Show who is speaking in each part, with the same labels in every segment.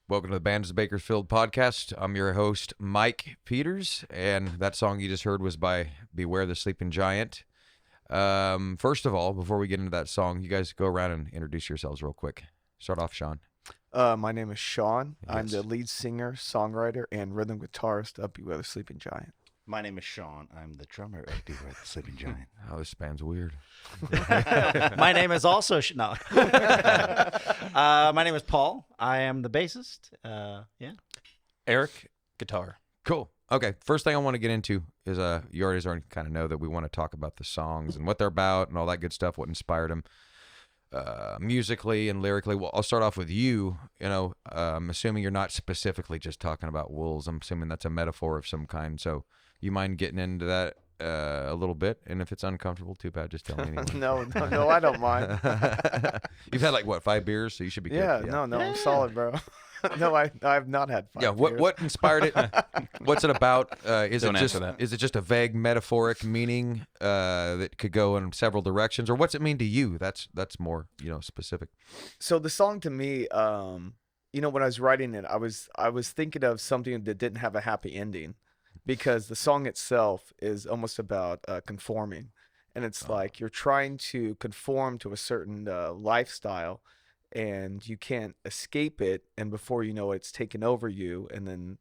Speaker 1: Welcome to the Bands of Bakersfield Podcast. I'm your host, Mike Peters, and that song you just heard was by Beware the Sleeping Giant. First of all, before we get into that song, you guys go around and introduce yourselves real quick. Start off, Sean.
Speaker 2: My name is Sean.
Speaker 1: Yes.
Speaker 2: I'm the lead singer, songwriter, and rhythm guitarist of Beware the Sleeping Giant.
Speaker 3: My name is Sean. I'm the drummer of Beware the Sleeping Giant.
Speaker 1: Oh, this band's weird.
Speaker 4: My name is also my name is Paul. I am the bassist.
Speaker 5: Eric, guitar.
Speaker 1: Cool. Okay, first thing I want to get into is you already kind of know that we want to talk about the songs and what they're about and all that good stuff, what inspired them musically and lyrically. Well, I'll start off with you. I'm assuming you're not specifically just talking about wolves. I'm assuming that's a metaphor of some kind. So you mind getting into that a little bit? And if it's uncomfortable, too bad. Just tell me anyway.
Speaker 2: No, I don't mind.
Speaker 1: You've had 5 beers, so you should be good.
Speaker 2: Yeah, no, I'm solid, bro. No, I've not had 5
Speaker 1: Yeah,
Speaker 2: beers.
Speaker 1: what inspired it? What's it about? Is
Speaker 5: Don't
Speaker 1: it just
Speaker 5: answer that.
Speaker 1: is it just a vague metaphoric meaning that could go in several directions, or what's it mean to you? That's more specific.
Speaker 2: So the song to me, when I was writing it, I was thinking of something that didn't have a happy ending, because the song itself is almost about conforming, and it's like you're trying to conform to a certain lifestyle, and you can't escape it, and before you know it, it's taken over you, and then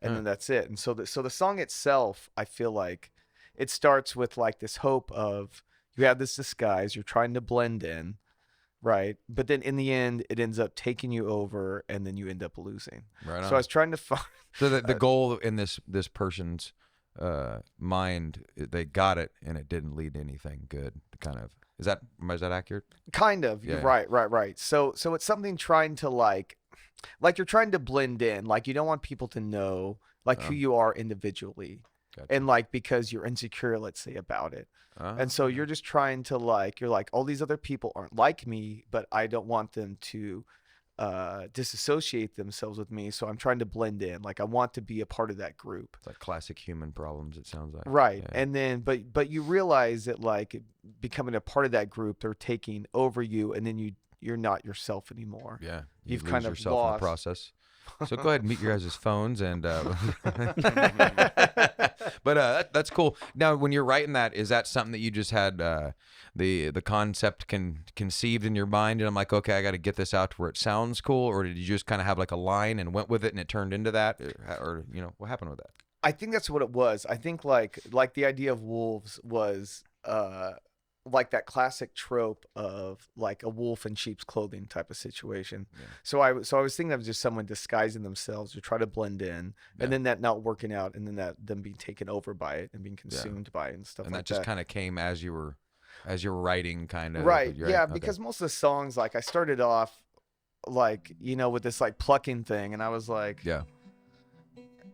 Speaker 2: that's it. And so the song itself, I feel like it starts with this hope of you have this disguise, you're trying to blend in, right? But then in the end, it ends up taking you over, and then you end up losing.
Speaker 1: Right on.
Speaker 2: So I was trying to find.
Speaker 1: So the goal in this person's mind, they got it, and it didn't lead to anything good. Kind of. Is that accurate?
Speaker 2: Kind of.
Speaker 1: Yeah.
Speaker 2: Right. So it's something trying to like you're trying to blend in. You don't want people to know who you are individually.
Speaker 1: Gotcha.
Speaker 2: And because you're insecure, let's say, about it. And so you're just trying to all these other people aren't like me, but I don't want them to disassociate themselves with me. So I'm trying to blend in. I want to be a part of that group.
Speaker 1: It's like classic human problems, it sounds like.
Speaker 2: Right.
Speaker 1: Yeah.
Speaker 2: And then, but you realize that becoming a part of that group, they're taking over you, and then you're not yourself anymore.
Speaker 1: Yeah.
Speaker 2: You've
Speaker 1: lose
Speaker 2: kind of
Speaker 1: yourself in
Speaker 2: lost.
Speaker 1: the process. So go ahead and mute your guys' phones and but that's cool. Now, when you're writing that, is that something that you just had the concept conceived in your mind, and I'm like, okay, I got to get this out to where it sounds cool, or did you just kind of have a line and went with it and it turned into that, or what happened with that?
Speaker 2: I think that's what it was. I think like the idea of wolves was that classic trope of a wolf in sheep's clothing type of situation.
Speaker 1: Yeah.
Speaker 2: So I was thinking of just someone disguising themselves to try to blend in,
Speaker 1: Yeah.
Speaker 2: and then that not working out, and then them being taken over by it and being consumed by it and stuff
Speaker 1: And
Speaker 2: like
Speaker 1: that just kind of came as you were writing, kind of.
Speaker 2: Right. Yeah,
Speaker 1: Okay.
Speaker 2: because most of the songs, I started off with this plucking thing, and I was
Speaker 1: Yeah.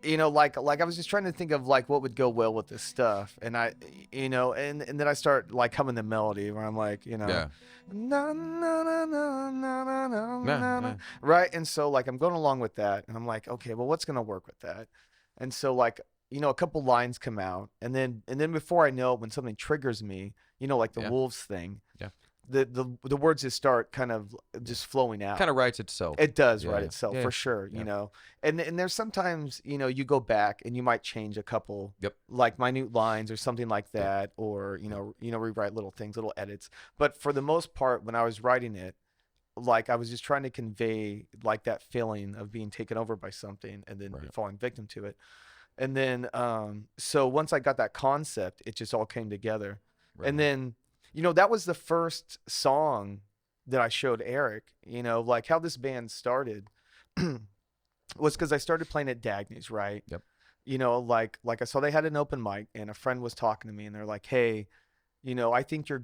Speaker 2: I was just trying to think of what would go well with this stuff, and I and then I start humming the melody where I'm
Speaker 1: Yeah.
Speaker 2: na, na, na, na, na, na, na,
Speaker 1: Yeah.
Speaker 2: na. Right. And so I'm going along with that, and I'm like, okay, well, what's gonna work with that? And so a couple lines come out, and then before I know it, when something triggers me, the
Speaker 1: Yeah.
Speaker 2: wolves thing,
Speaker 1: Yeah.
Speaker 2: the words just start kind of just flowing out.
Speaker 1: Kind of writes itself.
Speaker 2: It does
Speaker 1: Yeah,
Speaker 2: write
Speaker 1: yeah.
Speaker 2: itself
Speaker 1: Yeah.
Speaker 2: for sure,
Speaker 1: Yeah.
Speaker 2: and there's sometimes, you go back and you might change a couple,
Speaker 1: Yep.
Speaker 2: minute lines or something like that, or, rewrite little things, little edits. But for the most part, when I was writing it, I was just trying to convey that feeling of being taken over by something and then
Speaker 1: Right.
Speaker 2: falling victim to it. And then, so once I got that concept, it just all came together.
Speaker 1: Right.
Speaker 2: And then, that was the first song that I showed Eric, how this band started was because I started playing at Dagny's, right?
Speaker 1: Yep.
Speaker 2: I saw they had an open mic, and a friend was talking to me, and they're like, hey, I think you're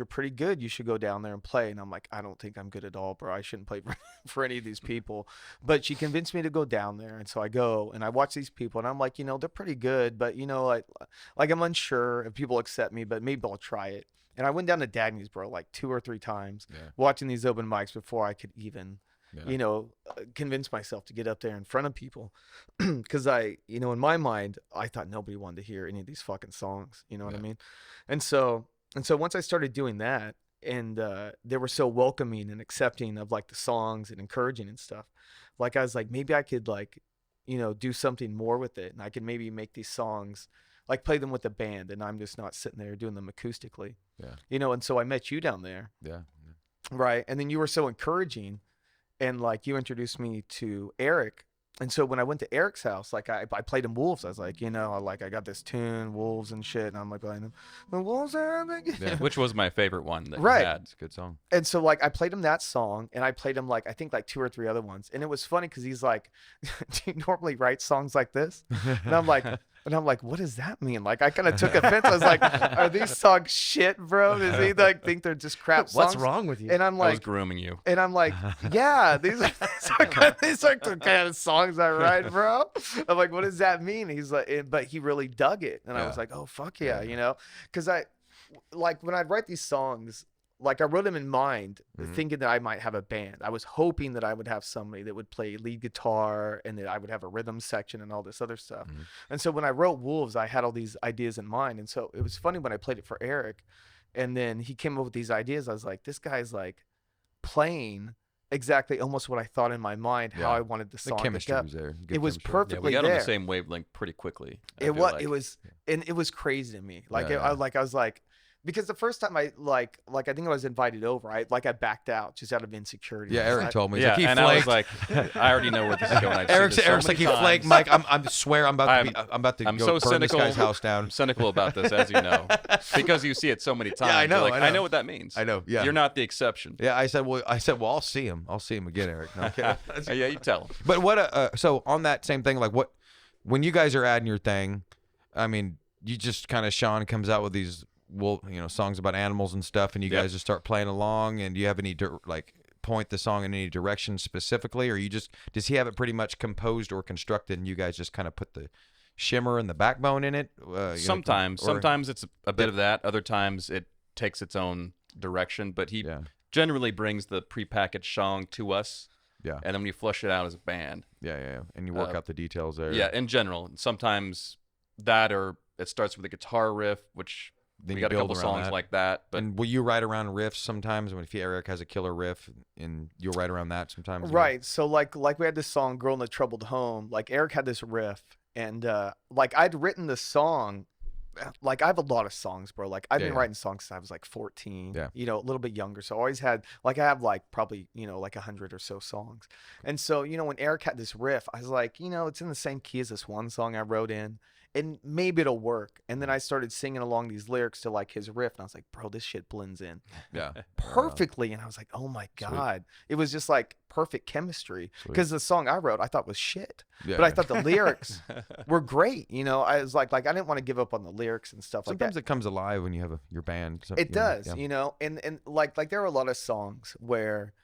Speaker 2: pretty good. You should go down there and play. And I'm like, I don't think I'm good at all, bro. I shouldn't play for any of these people. But she convinced me to go down there. And so I go and I watch these people, and I'm like, they're pretty good, but I'm unsure if people accept me, but maybe I'll try it. And I went down to Dagny's, bro, 2 or 3 times,
Speaker 1: Yeah.
Speaker 2: watching these open mics before I could even,
Speaker 1: Yeah.
Speaker 2: convince myself to get up there in front of people. Because in my mind, I thought nobody wanted to hear any of these fucking songs. You know what I
Speaker 1: Yeah.
Speaker 2: mean? And so once I started doing that, and they were so welcoming and accepting of the songs and encouraging and stuff, like I was like, maybe I could like, do something more with it, and I could maybe make these songs, like play them with a band, and I'm just not sitting there doing them acoustically.
Speaker 1: Yeah.
Speaker 2: And so I met you down there,
Speaker 1: Yeah.
Speaker 2: right? And then you were so encouraging, and like you introduced me to Eric. And so when I went to Eric's house, like I played him Wolves. I was like, I got this tune, Wolves and shit, and I'm like playing him, the Wolves are big.
Speaker 1: Yeah.
Speaker 5: Which was my favorite one that
Speaker 2: Right.
Speaker 5: you had.
Speaker 1: It's a good song.
Speaker 2: And so like I played him that song, and I played him like I think like 2 or 3 other ones. And it was funny because he's like, "Do you normally write songs like this?" And I'm like, what does that mean? Like I kind of took offense. I was like, "Are these songs shit, bro? Does he like think they're just crap songs?"
Speaker 4: What's wrong with you?
Speaker 2: And I'm
Speaker 5: I was
Speaker 2: like,
Speaker 5: grooming you.
Speaker 2: yeah, these are the kind of songs I write, bro. I'm like, what does that mean? He's like, but he really dug it, and I was
Speaker 1: Yeah.
Speaker 2: like, oh fuck yeah, because I like when I'd write these songs, like I wrote them in mind, thinking that I might have a band. I was hoping that I would have somebody that would play lead guitar, and that I would have a rhythm section and all this other stuff. And so when I wrote Wolves, I had all these ideas in mind, and so it was funny when I played it for Eric, and then he came up with these ideas. I was like, this guy's like playing exactly almost what I thought in my mind, how
Speaker 1: Yeah.
Speaker 2: I wanted the
Speaker 1: The
Speaker 2: song
Speaker 1: chemistry
Speaker 2: to go.
Speaker 1: was there. Good
Speaker 2: It was
Speaker 1: chemistry.
Speaker 5: Yeah,
Speaker 2: perfectly
Speaker 5: we got
Speaker 2: there.
Speaker 5: on the same wavelength pretty quickly. I
Speaker 2: It
Speaker 5: feel
Speaker 2: was,
Speaker 5: like.
Speaker 2: and it was crazy to me. Like,
Speaker 1: Yeah,
Speaker 2: I was like, because the first time I think I was invited over, I backed out just out of insecurity.
Speaker 1: Yeah, Eric told me. He's
Speaker 5: Yeah,
Speaker 1: like, he
Speaker 5: and I was
Speaker 1: flaked.
Speaker 5: like, I already know where this is going. I've seen
Speaker 1: Eric's
Speaker 5: this so
Speaker 1: like,
Speaker 5: many
Speaker 1: he flaked,
Speaker 5: times.
Speaker 1: Mike. I swear I'm about to
Speaker 5: I'm
Speaker 1: go
Speaker 5: so
Speaker 1: burn
Speaker 5: cynical.
Speaker 1: this guy's house down.
Speaker 5: I'm cynical about this, as you know, because you see it so many times.
Speaker 1: I
Speaker 5: You're
Speaker 1: know,
Speaker 5: like,
Speaker 1: I know.
Speaker 5: I know what that means.
Speaker 1: I know, yeah.
Speaker 5: You're not the exception.
Speaker 1: Yeah, I said, well, I'll see him. I'll see him again, Eric. No, I'm kidding.
Speaker 5: Yeah, you tell him.
Speaker 1: But what? So on that same thing, like what? When you guys are adding your thing, I mean, you just kind of Sean comes out with these, songs about animals and stuff, and you
Speaker 5: Yep.
Speaker 1: guys just start playing along. And do you have any point the song in any direction specifically, or does he have it pretty much composed or constructed, and you guys just kind of put the shimmer and the backbone in it?
Speaker 5: Sometimes it's a bit of that. Other times it takes its own direction. But he generally brings the prepackaged song to us.
Speaker 1: Yeah.
Speaker 5: And then we flush it out as a band.
Speaker 1: Yeah. And you work out the details there.
Speaker 5: Yeah, in general. Sometimes that, or it starts with a guitar riff, which
Speaker 1: Then
Speaker 5: we
Speaker 1: you
Speaker 5: got a
Speaker 1: build
Speaker 5: couple
Speaker 1: around
Speaker 5: songs
Speaker 1: that.
Speaker 5: like that. But
Speaker 1: And will you write around riffs sometimes? If Eric has a killer riff, and you'll write around that sometimes.
Speaker 2: Right. So like we had this song, Girl in the Troubled Home. Like Eric had this riff, and like I'd written the song. Like I have a lot of songs, bro. Like I've been writing songs since I was like 14.
Speaker 1: Yeah.
Speaker 2: A little bit younger. So I always had I have like probably like 100 or so songs. And so when Eric had this riff, I was like, it's in the same key as this one song I wrote in, and maybe it'll work. And then I started singing along these lyrics to like his riff, and I was like, bro, this shit blends in
Speaker 1: Yeah.
Speaker 2: perfectly. And I was like, oh my God, it was just like perfect chemistry,
Speaker 1: Sweet.
Speaker 2: because the song I wrote I thought was shit,
Speaker 1: Yeah.
Speaker 2: but I thought the lyrics were great. I was like I didn't want to give up on the lyrics and stuff
Speaker 1: Sometimes
Speaker 2: like
Speaker 1: it comes alive when you have your band. So,
Speaker 2: that. It does,
Speaker 1: yeah.
Speaker 2: and like there are a lot of songs where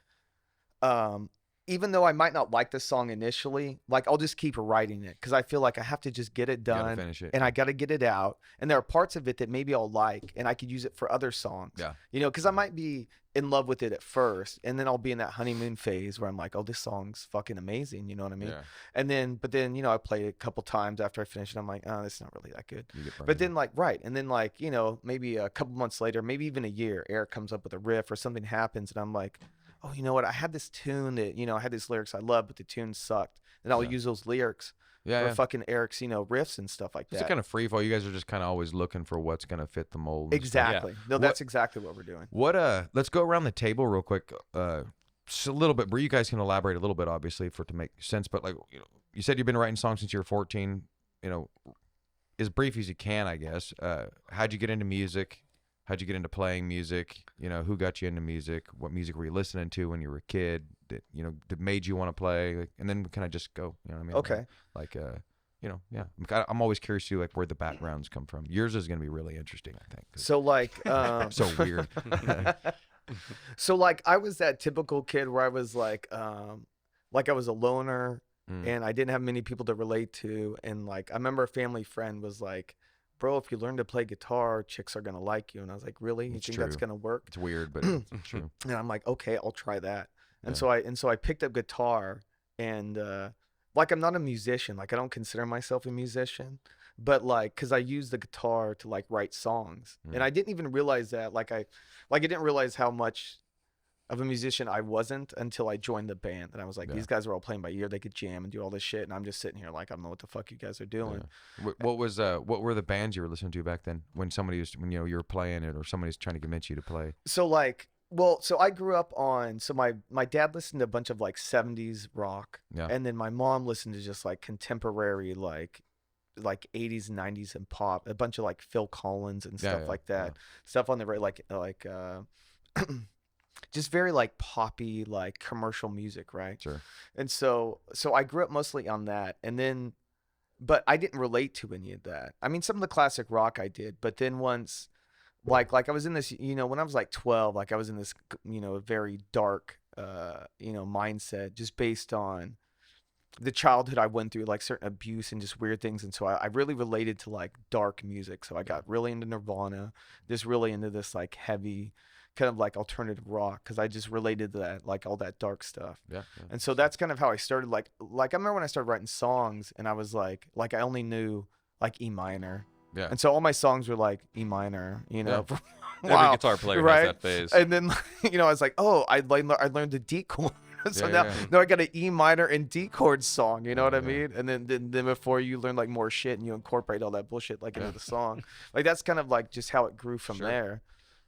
Speaker 2: even though I might not like the song initially, like I'll just keep writing it because I feel like I have to just get it
Speaker 1: You gotta
Speaker 2: done,
Speaker 1: finish it.
Speaker 2: and I got to get it out. And there are parts of it that maybe I'll like, and I could use it for other songs.
Speaker 1: Yeah.
Speaker 2: Because I might be in love with it at first, and then I'll be in that honeymoon phase where I'm like, oh, this song's fucking amazing. You know what I mean?
Speaker 1: Yeah.
Speaker 2: But then I play it a couple times after I finish it. I'm like, oh, this is not really that good.
Speaker 1: You get burned
Speaker 2: But
Speaker 1: out.
Speaker 2: then and then maybe a couple months later, maybe even a year, Eric comes up with a riff or something happens, and I'm like, oh, you know what? I had this tune that, I had these lyrics I love, but the tune sucked. And I'll use those lyrics
Speaker 1: yeah,
Speaker 2: for fucking Eric's, riffs and stuff like
Speaker 1: It's
Speaker 2: that.
Speaker 1: a kind of free fall. You guys are just kind of always looking for what's gonna fit the mold. and stuff.
Speaker 2: Exactly. No, that's exactly what we're doing.
Speaker 1: Let's go around the table real quick. Just a little bit. Brie, you guys can elaborate a little bit, obviously, for it to make sense. But you said you've been writing songs since you were 14. As brief as you can, I guess. How'd you get into music? How'd you get into playing music? Who got you into music? What music were you listening to when you were a kid that made you want to play? And then can I just go? You know what I mean?
Speaker 2: Okay.
Speaker 1: Yeah. I'm always curious to where the backgrounds come from. Yours is going to be really interesting, I think. 'cause
Speaker 2: So
Speaker 1: so weird.
Speaker 2: so I was that typical kid where I was like I was a loner, and I didn't have many people to relate to. And I remember a family friend was like, bro, if you learn to play guitar, chicks are going to like you. And I was like, really? You
Speaker 1: It's
Speaker 2: think that's
Speaker 1: true.
Speaker 2: going to work?
Speaker 1: It's weird, but it's true.
Speaker 2: And I'm like, okay, I'll try that. And
Speaker 1: Yeah.
Speaker 2: so I picked up guitar, and I'm not a musician. I don't consider myself a musician, but because I use the guitar to write songs. And I didn't even realize that. I didn't realize how much of a musician I wasn't until I joined the band. And I was like, these guys are all playing by ear. They could jam and do all this shit. And I'm just sitting here like, I don't know what the fuck you guys are doing.
Speaker 1: Yeah. What were the bands you were listening to back then when you were playing it or somebody's trying to convince you to play?
Speaker 2: So so I grew up on, so my dad listened to a bunch of like 70s rock.
Speaker 1: Yeah.
Speaker 2: And then my mom listened to just like contemporary, like 80s and 90s and pop, a bunch of like Phil Collins and stuff like that. Stuff on the like just very like poppy, like commercial music, right?
Speaker 1: Sure.
Speaker 2: And so I grew up mostly on that, and then, but I didn't relate to any of that. I mean, some of the classic rock I did, but then once, like I was in this, when I was like 12, like I was in this, very dark, mindset just based on the childhood I went through, like certain abuse and just weird things. And so I really related to like dark music. So I got really into Nirvana, just really into this like heavy kind of like alternative rock, because I just related to that, like all that dark stuff.
Speaker 1: Yeah.
Speaker 2: And so that's kind of how I started. Like I remember when I started writing songs and I was like I only knew like E minor.
Speaker 1: Yeah.
Speaker 2: And so all my songs were like E minor, for
Speaker 5: Every guitar player has that phase.
Speaker 2: And then, I was like, oh, I learned the D chord. So now I got an E minor and D chord song, you know what I mean? And then before you learn like more shit and you incorporate all that bullshit like into the song. Like that's kind of like just how it grew from there.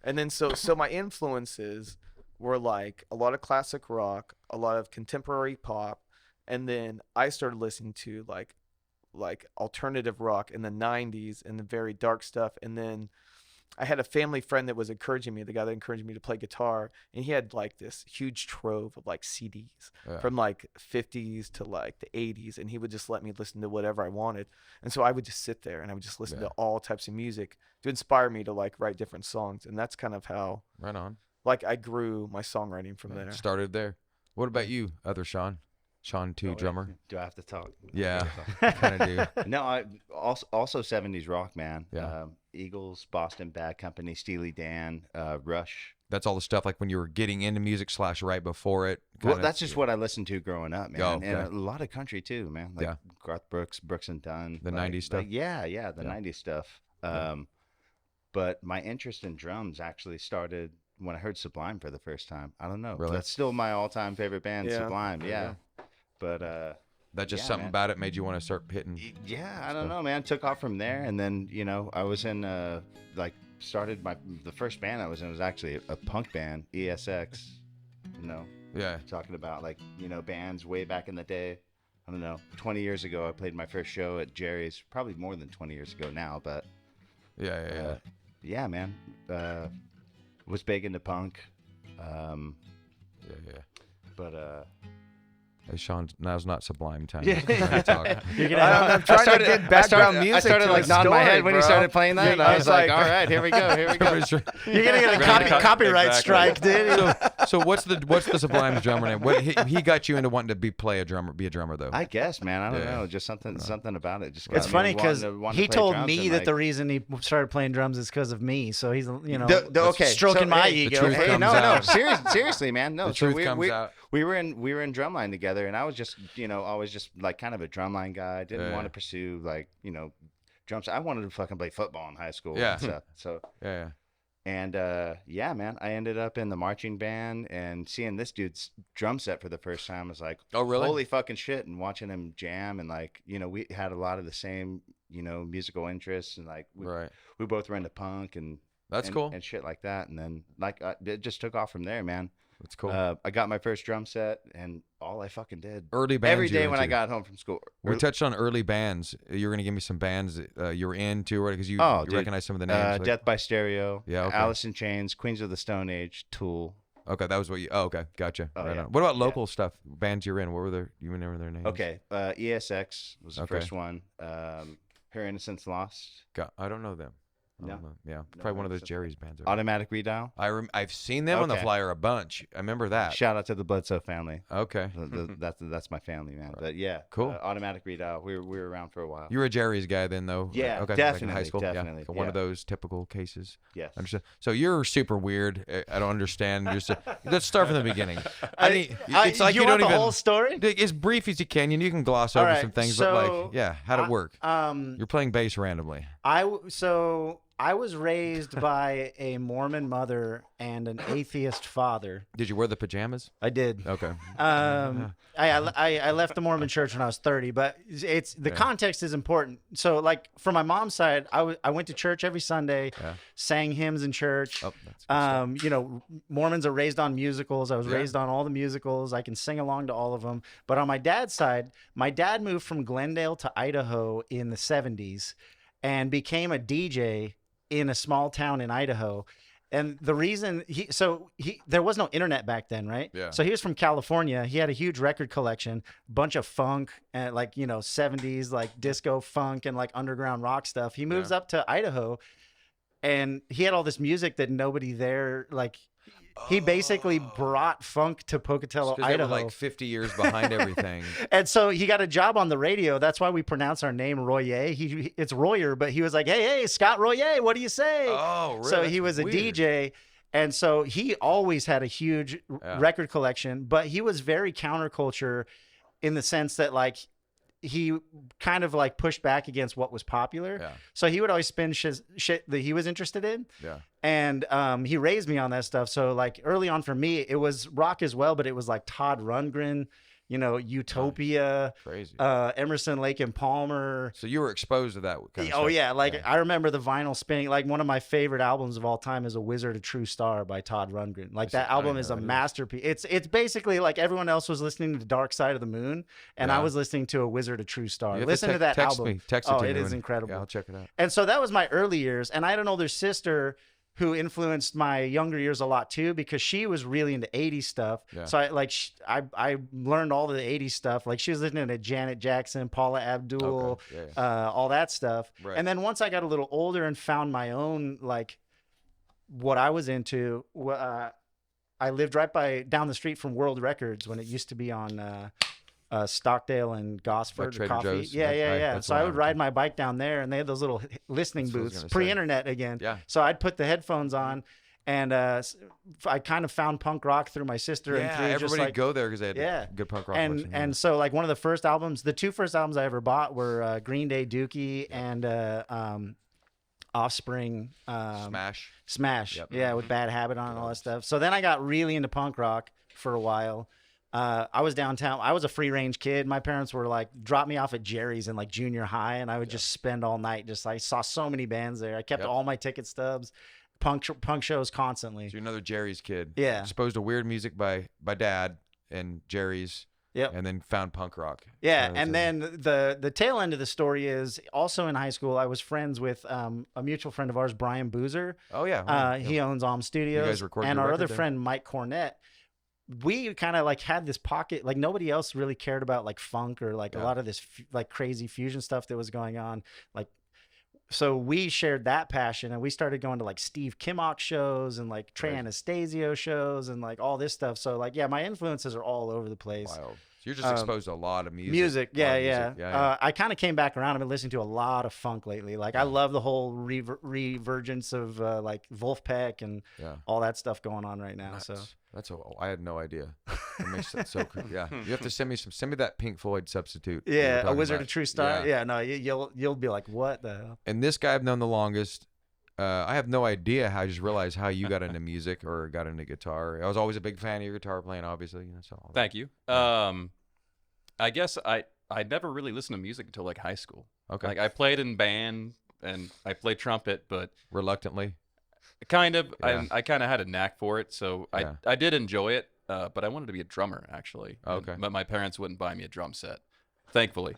Speaker 2: And then so my influences were like a lot of classic rock, a lot of contemporary pop, and then I started listening to like alternative rock in the 90s and the very dark stuff. And then I had a family friend that was encouraging me, the guy that encouraged me to play guitar, and he had like this huge trove of like CDs from like 50s to like the 80s, and he would just let me listen to whatever I wanted. And so I would just sit there and I would just listen to all types of music to inspire me to like write different songs. And that's kind of how like I grew my songwriting from there.
Speaker 1: Started there. What about you, other Sean? Sean 2 drummer.
Speaker 3: Do I have to talk?
Speaker 1: Yeah, kind of do.
Speaker 3: No, I also 70s rock, man.
Speaker 1: Yeah.
Speaker 3: Eagles, Boston Bad Company, Steely Dan, Rush.
Speaker 1: That's all the stuff like when you were getting into music / right before it.
Speaker 3: Well, that's just what I listened to growing up, man.
Speaker 1: Oh, okay.
Speaker 3: And a lot of country too, man. Like Garth Brooks, Brooks and Dunn.
Speaker 1: The 90s stuff.
Speaker 3: Like, the 90s stuff. But my interest in drums actually started when I heard Sublime for the first time. I don't know.
Speaker 1: Really?
Speaker 3: That's still my all-time favorite band, Sublime. Yeah. But
Speaker 1: that just something about it made you want to start hitting.
Speaker 3: Yeah, I don't know, man. Took off from there, and then I was in started the first band I was in was actually a punk band, ESX.
Speaker 1: Yeah.
Speaker 3: Talking about bands way back in the day. I don't know. 20 years ago, I played my first show at Jerry's. Probably more than 20 years ago now, but yeah, man. Was big into punk. But
Speaker 1: hey, Sean, now's not Sublime time.
Speaker 3: Yeah.
Speaker 2: I'm trying to get background music.
Speaker 3: I started
Speaker 2: to
Speaker 3: nodding my head when he started playing that. I was like, all right, here we go.
Speaker 4: You're gonna get a copyright strike, dude.
Speaker 1: So what's the Sublime's drummer name? What he got you into wanting to be a drummer though?
Speaker 3: I guess, man. I don't know. Just something about it. Just
Speaker 4: it's funny because he told me that the reason he started playing drums is because of me. So he's stroking my ego.
Speaker 3: Hey, no, seriously, man. No,
Speaker 1: the truth comes out.
Speaker 3: We were in drumline together, and I was just always just like kind of a drumline guy. I didn't want to pursue like drums. I wanted to fucking play football in high school.
Speaker 1: Yeah.
Speaker 3: And stuff. So
Speaker 1: yeah.
Speaker 3: And man, I ended up in the marching band, and seeing this dude's drum set for the first time was like,
Speaker 1: oh really?
Speaker 3: Holy fucking shit! And watching him jam, and like we had a lot of the same musical interests, and like we both were into punk and
Speaker 1: that's cool
Speaker 3: and shit like that. And then like it just took off from there, man.
Speaker 1: That's cool.
Speaker 3: I got my first drum set, and all I fucking did
Speaker 1: early bands
Speaker 3: every day when I got home from school.
Speaker 1: We touched on early bands. You were gonna give me some bands you were into, right? Because you recognize some of the names.
Speaker 3: Death by Stereo.
Speaker 1: Yeah. Okay.
Speaker 3: Alice in Chains, Queens of the Stone Age, Tool.
Speaker 1: Okay, that was what you. Oh, okay, gotcha.
Speaker 3: Oh,
Speaker 1: right
Speaker 3: yeah.
Speaker 1: on. What about local stuff? Bands you're in? What were their? You remember their names?
Speaker 3: Okay. ESX was the first one. Her Innocence Lost.
Speaker 1: I don't know them.
Speaker 3: No.
Speaker 1: Yeah, probably one of those Jerry's bands.
Speaker 3: Automatic Redial.
Speaker 1: I've seen them on the flyer a bunch. I remember that.
Speaker 3: Shout out to the Bledsoe family.
Speaker 1: Okay.
Speaker 3: That's my family, man. But yeah,
Speaker 1: cool.
Speaker 3: Automatic Redial. We were around for a while.
Speaker 1: You were a Jerry's guy then, though.
Speaker 3: Yeah,
Speaker 1: okay.
Speaker 3: definitely.
Speaker 1: Like in high school.
Speaker 3: Definitely.
Speaker 1: Yeah. So one of those typical cases.
Speaker 3: Yes.
Speaker 1: Understand. So you're super weird. I don't understand. Let's start from the beginning.
Speaker 4: It's like you don't want the whole story.
Speaker 1: As brief as you can. You can gloss over some things, but like, how'd it work? You're playing bass randomly.
Speaker 4: I was raised by a Mormon mother and an atheist father.
Speaker 1: Did you wear the pajamas?
Speaker 4: I did.
Speaker 1: Okay.
Speaker 4: I left the Mormon church when I was 30, but it's the context is important. So, like, from my mom's side, I went to church every Sunday, sang hymns in church.
Speaker 1: Oh, that's
Speaker 4: you know, Mormons are raised on musicals. I was raised on all the musicals. I can sing along to all of them. But on my dad's side, my dad moved from Glendale to Idaho in the 70s and became a DJ in a small town in Idaho. And the reason there was no internet back then, right?
Speaker 1: Yeah.
Speaker 4: So he was from California. He had a huge record collection, bunch of funk and like, you know, 70s, like disco funk and like underground rock stuff. He moves up to Idaho and he had all this music that nobody there, like, he basically brought funk to Pocatello, Idaho.
Speaker 1: They were like 50 years behind everything.
Speaker 4: And so he got a job on the radio. That's why we pronounce our name Royer. It's Royer, but he was like, hey, Scott Royer, what do you say?
Speaker 1: Oh, really?
Speaker 4: So he was a DJ. And so he always had a huge record collection, but he was very counterculture in the sense that, like, he kind of like pushed back against what was popular. Yeah. So he would always spin shit that he was interested in.
Speaker 1: Yeah.
Speaker 4: And he raised me on that stuff. So like early on for me, it was rock as well, but it was like Todd Rundgren, you know, Utopia,
Speaker 1: crazy,
Speaker 4: Emerson, Lake and Palmer.
Speaker 1: So you were exposed to that kind of stuff.
Speaker 4: Oh yeah, like I remember the vinyl spinning. Like one of my favorite albums of all time is A Wizard, a True Star by Todd Rundgren. Like that album is a masterpiece. It's basically like everyone else was listening to Dark Side of the Moon, and I was listening to A Wizard, a True Star. Listen to that album.
Speaker 1: Text it to me.
Speaker 4: It is incredible.
Speaker 1: Yeah, I'll check it out.
Speaker 4: And so that was my early years, and I had an older sister who influenced my younger years a lot too, because she was really into 80s stuff. Yeah. So I learned all the 80s stuff. Like she was listening to Janet Jackson, Paula Abdul, all that stuff. Right. And then once I got a little older and found my own, like what I was into, I lived right down the street from World Records when it used to be on Stockdale and Gosford,
Speaker 1: like
Speaker 4: Coffee.
Speaker 1: Joe's.
Speaker 4: Yeah. So I would ride my bike down there, and they had those little listening booths, pre-internet again. Yeah. So I'd put the headphones on, and I kind of found punk rock through my sister.
Speaker 1: Yeah,
Speaker 4: and
Speaker 1: everybody would go there because they had good punk rock.
Speaker 4: And so like one of the first albums, the two first albums I ever bought were Green Day, Dookie, and Offspring. Smash. Yep. Yeah, with Bad Habit on and all that stuff. So then I got really into punk rock for a while. I was downtown. I was a free range kid. My parents were like, drop me off at Jerry's in like junior high, and I would just spend all night. I saw so many bands there. I kept all my ticket stubs, punk shows constantly.
Speaker 1: So you're another Jerry's kid.
Speaker 4: Yeah.
Speaker 1: Exposed to weird music by dad and Jerry's.
Speaker 4: Yep.
Speaker 1: And then found punk rock.
Speaker 4: Yeah. And then the tail end of the story is also in high school, I was friends with a mutual friend of ours, Brian Boozer.
Speaker 1: Oh yeah.
Speaker 4: He owns Om Studios.
Speaker 1: You guys recorded
Speaker 4: and
Speaker 1: your
Speaker 4: our
Speaker 1: record
Speaker 4: other
Speaker 1: there?
Speaker 4: friend, Mike Cornett. We kind of like had this pocket, like nobody else really cared about like funk or like a lot of this like crazy fusion stuff that was going on. Like, so we shared that passion, and we started going to like Steve Kimmock shows and like Trey Anastasio shows and like all this stuff. So like, yeah, my influences are all over the place.
Speaker 1: Wild. So you're just exposed to a lot of music.
Speaker 4: Yeah. I kind of came back around. I've been listening to a lot of funk lately. Like I love the whole revergence of like Wolfpack and all that stuff going on right now.
Speaker 1: Nuts. So I had no idea. That makes sense. So cool. Yeah, you have to send me that Pink Floyd substitute.
Speaker 4: Yeah, A Wizard, a True Star. Yeah, no, you'll be like, what the hell?
Speaker 1: And this guy I've known the longest. I have no idea how. I just realized how you got into music or got into guitar. I was always a big fan of your guitar playing, obviously. You know, so all that.
Speaker 5: Thank you. I guess I never really listened to music until like high school.
Speaker 1: Okay.
Speaker 5: Like I played in band and I played trumpet, but
Speaker 1: reluctantly.
Speaker 5: Kind of. Yeah. I kind of had a knack for it, so I did enjoy it. But I wanted to be a drummer actually.
Speaker 1: Okay.
Speaker 5: But my parents wouldn't buy me a drum set, thankfully.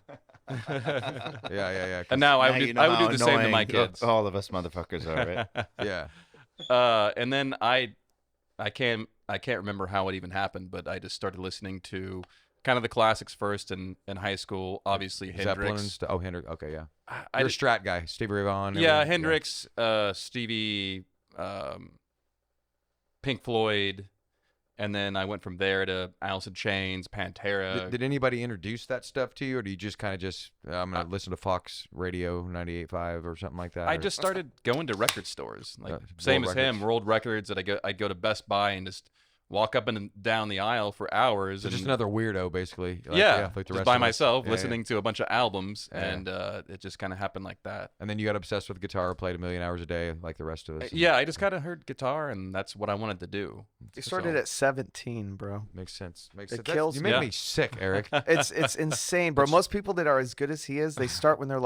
Speaker 1: Yeah.
Speaker 5: And now I would do the same to my kids.
Speaker 3: All of us motherfuckers are, right?
Speaker 1: Yeah.
Speaker 5: And then I can't remember how it even happened, but I just started listening to kind of the classics first in high school. Obviously Hendrix.
Speaker 1: Hendrix. Okay, yeah. You're a Strat guy, Stevie Ray Vaughan.
Speaker 5: Yeah, Hendrix, Stevie, Pink Floyd. And then I went from there to Alice in Chains, Pantera.
Speaker 1: Did anybody introduce that stuff to you, or do you just kind of I'm going to listen to Fox Radio 98.5 or something like that?
Speaker 5: I just started going to record stores, like same as him, World Records. That I'd go to Best Buy and just walk up and down the aisle for hours.
Speaker 1: So
Speaker 5: and
Speaker 1: just another weirdo, basically. Like,
Speaker 5: like
Speaker 1: the
Speaker 5: just
Speaker 1: rest
Speaker 5: by
Speaker 1: of us.
Speaker 5: myself,
Speaker 1: Yeah,
Speaker 5: listening to a bunch of albums,
Speaker 1: Yeah.
Speaker 5: and it just kind of happened like that.
Speaker 1: And then you got obsessed with guitar, played a million hours a day, like the rest of us.
Speaker 5: Yeah, I just kind of heard guitar, and that's what I wanted to do.
Speaker 2: You started at 17, bro.
Speaker 1: Makes sense. Makes
Speaker 2: It
Speaker 1: sense.
Speaker 2: kills
Speaker 1: You
Speaker 2: me.
Speaker 1: made
Speaker 5: Yeah.
Speaker 1: me sick, Eric.
Speaker 2: It's insane, bro. Most people that are as good as he is, they start when they're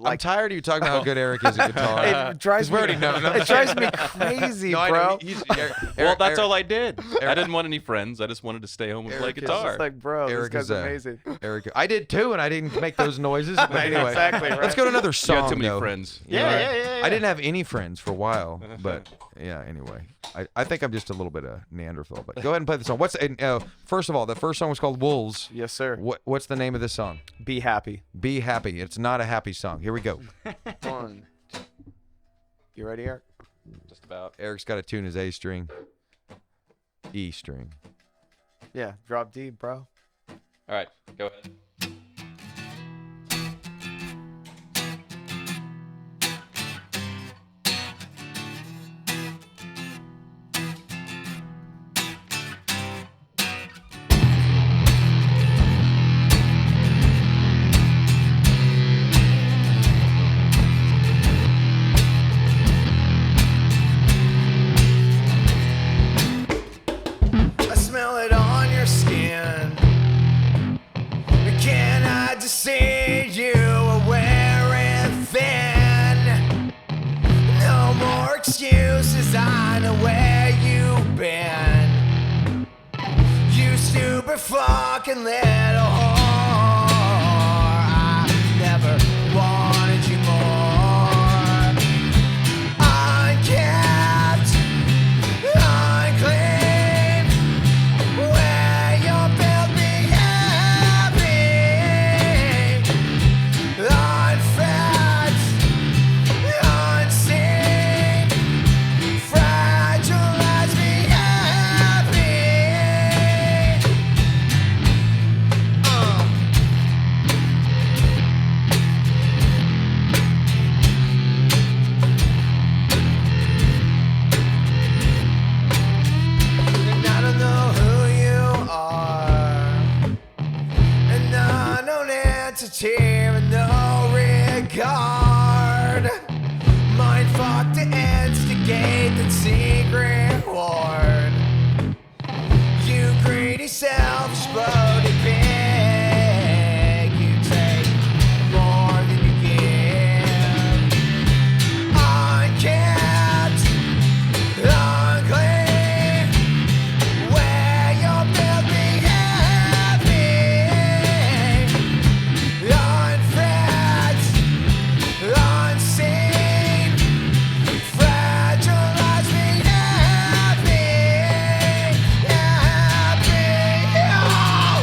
Speaker 1: I'm tired of you talking about how good Eric is at guitar.
Speaker 2: It drives
Speaker 1: 'Cause we
Speaker 2: me.
Speaker 1: already know.
Speaker 2: It drives me crazy,
Speaker 1: No, I
Speaker 2: bro.
Speaker 1: know.
Speaker 5: Well, that's all I did. I didn't want any friends. I just wanted to stay home and play
Speaker 1: Eric is
Speaker 2: It's
Speaker 5: guitar.
Speaker 2: just like, bro,
Speaker 1: Eric
Speaker 2: this
Speaker 1: is,
Speaker 2: guy's amazing.
Speaker 1: Eric, I did too, and I didn't make those noises. But anyway,
Speaker 2: Exactly, right.
Speaker 1: let's go to another
Speaker 5: You
Speaker 1: song.
Speaker 5: had too many
Speaker 1: though.
Speaker 5: friends.
Speaker 1: You know,
Speaker 4: Yeah.
Speaker 1: I didn't have any friends for a while, but yeah. Anyway, I think I'm just a little bit of Neanderthal. But go ahead and play the song. First of all, the first song was called Wolves.
Speaker 2: Yes, sir.
Speaker 1: What's the name of this song?
Speaker 2: Be happy.
Speaker 1: Be Happy. It's not a happy song. Here we go.
Speaker 2: 1. You ready, Eric?
Speaker 5: Just about.
Speaker 1: Eric's got to tune his A string, E string.
Speaker 2: Yeah, drop D, bro.
Speaker 5: All right, go ahead.
Speaker 2: I smell it on your skin. Can I just see you are wearing thin? No more excuses, I know where you've been. You stupid fucking little whore. I never wanted you more. Unkept, unclean. Where you're built me happy. Unfed, unseen. Fragilize me happy. And I don't know who you are. An unknown entity with no regard. Mind fuck to instigate the secret ward. You greedy, selfish, bloated pig. You take more than you give. Unkept, unclean. Where you're built me happy. Unfed, unseen. Fragilize me happy. Happy. Oh.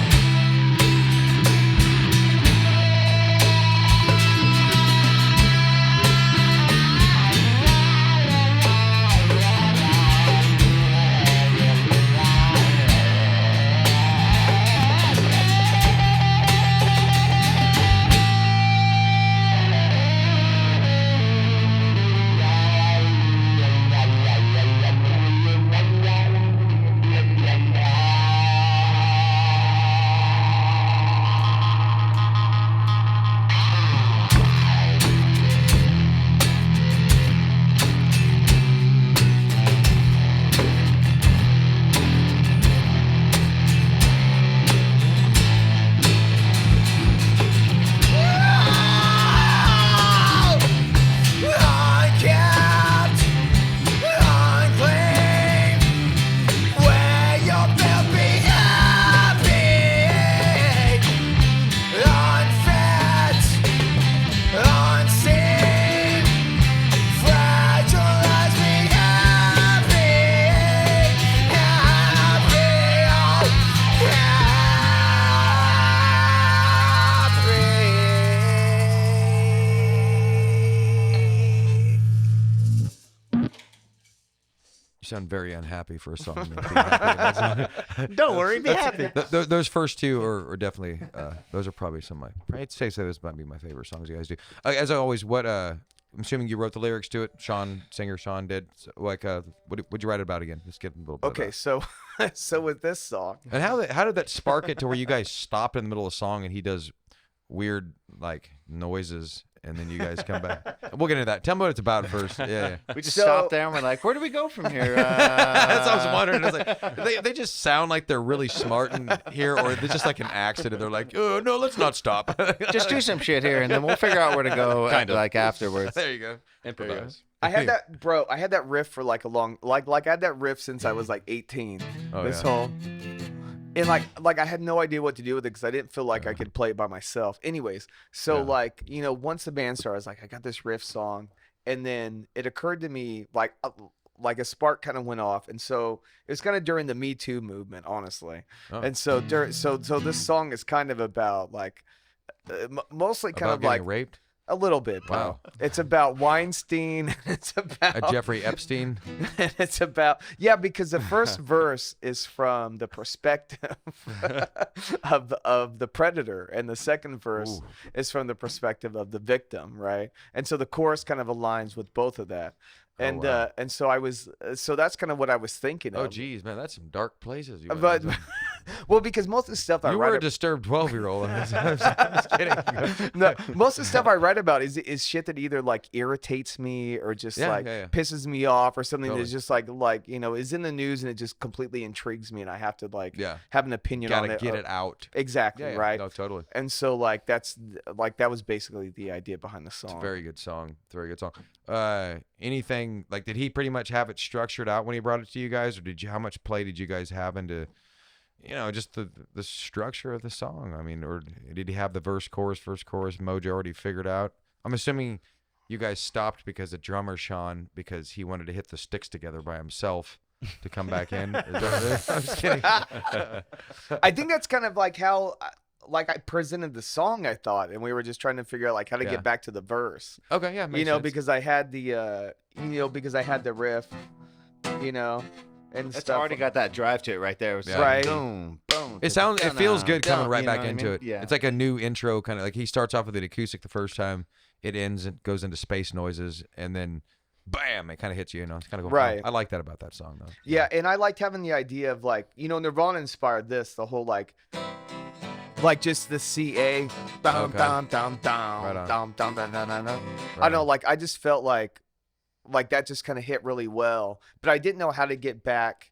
Speaker 2: Unkept, unclean. Where you're built me happy. Unfed, unseen. Fragilize me happy. Happy. Oh, happy.
Speaker 1: You sound very unhappy for a song. named Be Happy.
Speaker 4: Don't worry, be happy.
Speaker 1: Those first two are definitely those are probably some of my. I'd say those might be my favorite songs you guys do. As always, what I'm assuming you wrote the lyrics to it. Singer Sean did. So, like, what'd you write about again? Let's get a little bit.
Speaker 2: Okay, so with this song,
Speaker 1: and how did that spark it to where you guys stopped in the middle of a song and he does weird like noises and then you guys come back? We'll get into that. Tell me what it's about first. Yeah.
Speaker 3: We just stopped there and we're like, where do we go from here?
Speaker 1: That's what I was wondering. I was like, they just sound like they're really smart in here, or they're just like an accident. They're like, oh no, let's not stop.
Speaker 3: Just do some shit here and then we'll figure out where to go.
Speaker 5: Kind of.
Speaker 3: Like afterwards.
Speaker 1: There you go.
Speaker 5: Improvise.
Speaker 2: I had that, bro. I had that riff for like a long, like I had that riff since I was like 18.
Speaker 1: Oh,
Speaker 2: this
Speaker 1: yeah.
Speaker 2: whole, and like I had no idea what to do with it because I didn't feel like I could play it by myself. Anyways, so like once the band started, I was like, I got this riff song, and then it occurred to me like a spark kind of went off, and so it was kind of during the Me Too movement, honestly.
Speaker 1: Oh.
Speaker 2: And so so this song is kind of about like mostly kind
Speaker 1: About
Speaker 2: of
Speaker 1: getting
Speaker 2: like
Speaker 1: raped.
Speaker 2: a little bit, bro.
Speaker 1: Wow.
Speaker 2: It's about Weinstein. It's about
Speaker 1: Jeffrey Epstein.
Speaker 2: it's about because the first verse is from the perspective of the predator, and the second verse is from the perspective of the victim, right? And so the chorus kind of aligns with both of that. And
Speaker 1: wow.
Speaker 2: and so that's kind of what I was thinking of.
Speaker 1: Oh geez, man, that's some dark places. You
Speaker 2: But
Speaker 1: went into.
Speaker 2: well, because most of the stuff I
Speaker 1: You
Speaker 2: write
Speaker 1: were a disturbed 12-year-old. I was kidding.
Speaker 2: no, most of the stuff I write about is shit that either like irritates me or just pisses me off, or something that's just like is in the news and it just completely intrigues me and I have to have an opinion on it.
Speaker 1: Gotta get it out.
Speaker 2: Exactly, right?
Speaker 1: No, totally.
Speaker 2: And so that was basically the idea behind the song.
Speaker 1: It's a very good song. It's a very good song. Anything like, did he pretty much have it structured out when he brought it to you guys, or how much play did you guys have into just the structure of the song? I mean, or did he have the verse chorus mojo already figured out? I'm assuming you guys stopped because the drummer Sean, because he wanted to hit the sticks together by himself to come back in. I'm just kidding.
Speaker 2: I think that's kind of like how I presented the song, I thought, and we were just trying to figure out like how to get back to the verse.
Speaker 1: Okay, yeah, makes sense.
Speaker 2: Because I had the because I had the riff, and
Speaker 3: It's
Speaker 2: stuff.
Speaker 3: already got that drive to it right there. It's
Speaker 1: Yeah.
Speaker 2: Right.
Speaker 3: Boom, boom.
Speaker 1: It feels good coming right
Speaker 3: you know
Speaker 1: back
Speaker 3: what I
Speaker 1: into
Speaker 3: mean?
Speaker 1: it.
Speaker 3: Yeah.
Speaker 1: It's like a new intro, kind of like he starts off with an acoustic the first time, it ends and goes into space noises, and then bam, it kind of hits you. It's kind of
Speaker 2: Right.
Speaker 1: I like that about that song though.
Speaker 2: Yeah, and I liked having the idea of Nirvana inspired this, the whole like just the CA down
Speaker 1: Okay.
Speaker 2: down down down
Speaker 1: Right on.
Speaker 2: down down down down down.
Speaker 1: Right
Speaker 2: I know,
Speaker 1: on.
Speaker 2: I just felt like that just kind of hit really well, but I didn't know how to get back,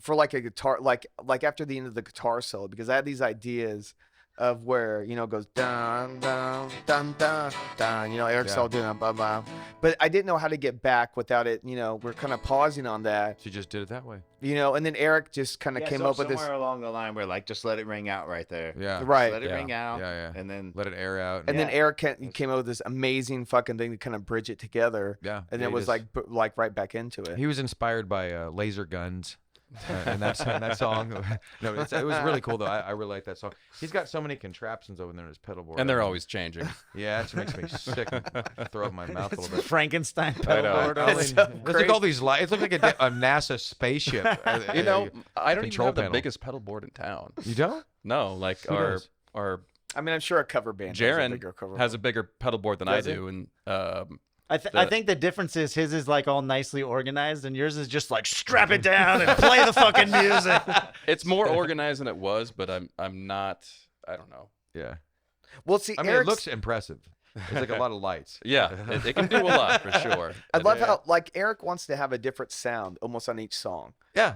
Speaker 2: for like a guitar, like after the end of the guitar solo, because I had these ideas of where it goes down down down down down. Eric's all doing blah blah, but I didn't know how to get back without it. We're kind of pausing on that.
Speaker 1: She just did it that way.
Speaker 2: And then Eric just kind of came up with this.
Speaker 3: Somewhere along the line where just let it ring out right there.
Speaker 1: Yeah.
Speaker 2: Right.
Speaker 3: Let it ring out.
Speaker 1: Yeah.
Speaker 3: And then
Speaker 1: Let it air out.
Speaker 2: And then Eric came up with this amazing fucking thing to kind of bridge it together.
Speaker 1: Yeah.
Speaker 2: And
Speaker 1: Yeah,
Speaker 2: it
Speaker 1: he
Speaker 2: was
Speaker 1: just-
Speaker 2: like right back into it.
Speaker 1: He was inspired by laser guns. And that song. No, it was really cool though. I really like that song. He's got so many contraptions over there in his pedal board.
Speaker 5: And they're always changing.
Speaker 1: Yeah, it makes me sick. Throw up my mouth a little bit.
Speaker 4: Frankenstein
Speaker 5: I
Speaker 4: pedal
Speaker 5: know.
Speaker 4: board.
Speaker 2: It's so
Speaker 1: There's like all these lights. It looks like a NASA spaceship.
Speaker 5: I don't even
Speaker 1: Control
Speaker 5: have the
Speaker 1: panel.
Speaker 5: biggest pedal board in town.
Speaker 1: You don't?
Speaker 5: No, like
Speaker 1: Who
Speaker 5: our
Speaker 1: does?
Speaker 5: our
Speaker 2: I mean, I'm sure a cover band
Speaker 5: Jaron has a
Speaker 2: band.
Speaker 5: bigger pedal board than
Speaker 2: Does
Speaker 5: I
Speaker 2: he?
Speaker 5: do, and
Speaker 4: I think the difference is his is like all nicely organized, and yours is just like strap it down and play the fucking music.
Speaker 5: it's more organized than it was. But I'm not. I don't know.
Speaker 1: Yeah.
Speaker 2: Well, see,
Speaker 1: I mean,
Speaker 2: Eric's,
Speaker 1: it looks impressive. There's like a lot of lights.
Speaker 5: Yeah, it can do a lot for sure.
Speaker 2: I love how Eric wants to have a different sound almost on each song.
Speaker 1: Yeah.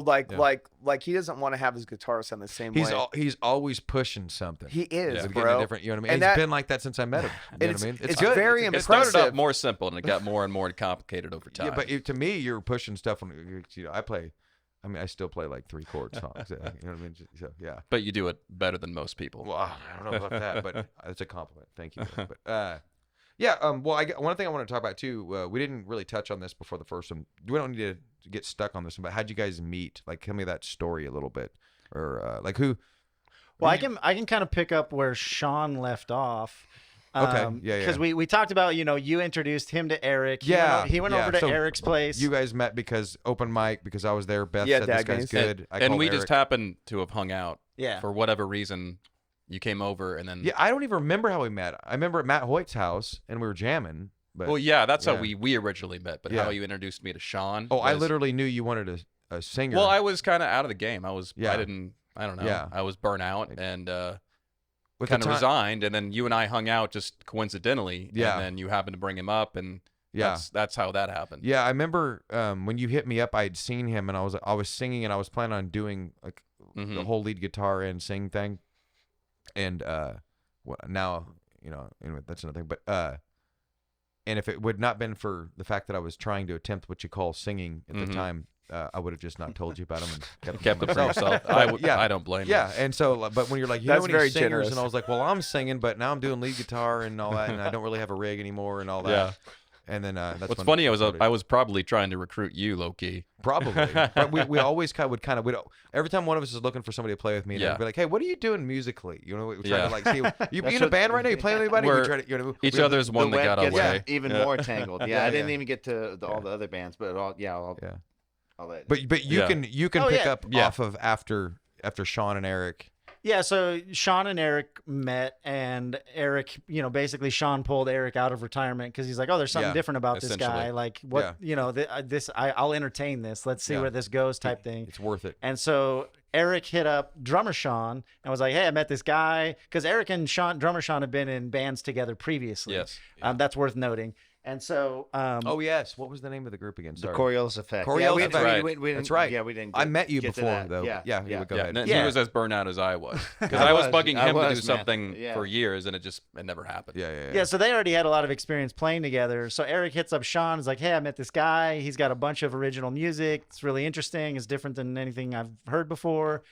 Speaker 2: Like he doesn't want to have his guitar sound the same way.
Speaker 1: He's always pushing something.
Speaker 2: He is,
Speaker 1: He's getting
Speaker 2: bro.
Speaker 1: a different, you know what I mean?
Speaker 2: And
Speaker 1: He's
Speaker 2: that-
Speaker 1: been like that since I met him. You know what I mean?
Speaker 2: it's
Speaker 1: good.
Speaker 2: very
Speaker 1: It's a good
Speaker 5: It started
Speaker 2: impressive.
Speaker 5: out more simple, and it got more and more complicated over time.
Speaker 1: Yeah, but to me, you're pushing stuff when I still play like 3-chord songs. You know what I mean? So, yeah.
Speaker 5: But you do it better than most people.
Speaker 1: Well, I don't know about that, but it's a compliment. Thank you. But one thing I want to talk about too. We didn't really touch on this before the first one. We don't need to get stuck on this one. But how'd you guys meet? Like, tell me that story a little bit, or like who?
Speaker 4: Well, I can kind of pick up where Sean left off.
Speaker 1: Okay. Yeah.
Speaker 4: Because we talked about, you introduced him to Eric. He went over to
Speaker 1: So
Speaker 4: Eric's place.
Speaker 1: You guys met because open mic, because I was there. Beth
Speaker 2: Yeah,
Speaker 1: said this
Speaker 2: Dad
Speaker 1: guy's
Speaker 2: Gaze.
Speaker 1: good. I
Speaker 5: and
Speaker 1: called
Speaker 5: we
Speaker 1: Eric.
Speaker 5: just happened to have hung out
Speaker 4: Yeah.
Speaker 5: for whatever reason. you came over, and then
Speaker 1: Yeah, I don't even remember how we met. I remember at Matt Hoyt's house, and we were jamming. But
Speaker 5: well, yeah, that's how we originally met. But
Speaker 1: Yeah.
Speaker 5: how you introduced me to Sean?
Speaker 1: I
Speaker 5: was-
Speaker 1: literally knew you wanted a singer.
Speaker 5: Well, I was kind of out of the game. I don't know.
Speaker 1: Yeah.
Speaker 5: I was burnt out and
Speaker 1: With the
Speaker 5: kind of
Speaker 1: time-
Speaker 5: resigned. And then you and I hung out just coincidentally.
Speaker 1: Yeah.
Speaker 5: And then you happened to bring him up, and
Speaker 1: Yeah.
Speaker 5: that's how that happened.
Speaker 1: Yeah, I remember when you hit me up, I had seen him, and I was singing, and I was planning on doing like the whole lead guitar and sing thing. And now, anyway, that's another thing. But and if it would not been for the fact that I was trying to attempt what you call singing at the time, I would have just not told you about him and
Speaker 5: Kept it for yourself. I don't blame you.
Speaker 1: Yeah, and so, but when you're like,
Speaker 2: That's
Speaker 1: any
Speaker 2: very
Speaker 1: singers,
Speaker 2: generous.
Speaker 1: and I was like, well, I'm singing, but now I'm doing lead guitar and all that, and I don't really have a rig anymore and all that.
Speaker 5: Yeah.
Speaker 1: And then that's
Speaker 5: What's
Speaker 1: when
Speaker 5: funny,
Speaker 1: it started.
Speaker 5: I was probably trying to recruit you, low key.
Speaker 1: Probably, but we always would every time one of us is looking for somebody to play with me, and
Speaker 5: Yeah.
Speaker 1: I'd be like, hey, what are you doing musically? We try
Speaker 5: Yeah.
Speaker 1: to like see you
Speaker 3: That's
Speaker 1: in a
Speaker 3: what-
Speaker 1: band right now? You playing with anybody? We
Speaker 5: We're
Speaker 1: try to,
Speaker 5: Each other's one
Speaker 3: the
Speaker 5: that got
Speaker 3: web gets
Speaker 5: away.
Speaker 3: even
Speaker 5: Yeah.
Speaker 3: more tangled. Yeah,
Speaker 1: Yeah,
Speaker 3: I didn't
Speaker 1: yeah.
Speaker 3: even get to all the other bands, but all that.
Speaker 1: But you
Speaker 5: Yeah.
Speaker 1: can
Speaker 4: Oh,
Speaker 1: pick
Speaker 4: yeah.
Speaker 1: up
Speaker 5: Yeah.
Speaker 1: off of after Sean and Eric.
Speaker 4: Yeah, so Sean and Eric met, and Eric, basically Sean pulled Eric out of retirement because he's like, oh, there's something
Speaker 1: Yeah,
Speaker 4: different about this guy.
Speaker 5: essentially.
Speaker 4: Like, what, I'll entertain this. Let's see
Speaker 1: Yeah.
Speaker 4: where this goes type thing.
Speaker 1: It's worth it.
Speaker 4: And so Eric hit up drummer Sean and was like, hey, I met this guy. Because Eric and drummer Sean have been in bands together previously.
Speaker 5: Yes.
Speaker 4: That's worth noting. And so,
Speaker 1: Oh yes, what was the name of the group again?
Speaker 3: The
Speaker 1: Sorry.
Speaker 3: Coriolis effect.
Speaker 1: Coriolis
Speaker 3: we,
Speaker 1: Effect.
Speaker 5: Right.
Speaker 3: We didn't,
Speaker 1: That's right.
Speaker 3: Yeah, we didn't.
Speaker 1: I met you
Speaker 3: get to
Speaker 1: before
Speaker 3: that.
Speaker 1: though.
Speaker 3: Yeah.
Speaker 1: Yeah. Go ahead.
Speaker 5: And
Speaker 4: Yeah.
Speaker 5: he was as burnt out as I was. Because
Speaker 3: I
Speaker 5: I was
Speaker 3: was.
Speaker 5: bugging
Speaker 3: I
Speaker 5: him to
Speaker 3: was,
Speaker 5: do
Speaker 3: man.
Speaker 5: something
Speaker 3: Yeah.
Speaker 5: for years, and it never happened.
Speaker 1: Yeah.
Speaker 4: so they already had a lot of experience playing together. So Eric hits up Sean. Is like, hey, I met this guy. He's got a bunch of original music. It's really interesting. It's different than anything I've heard before.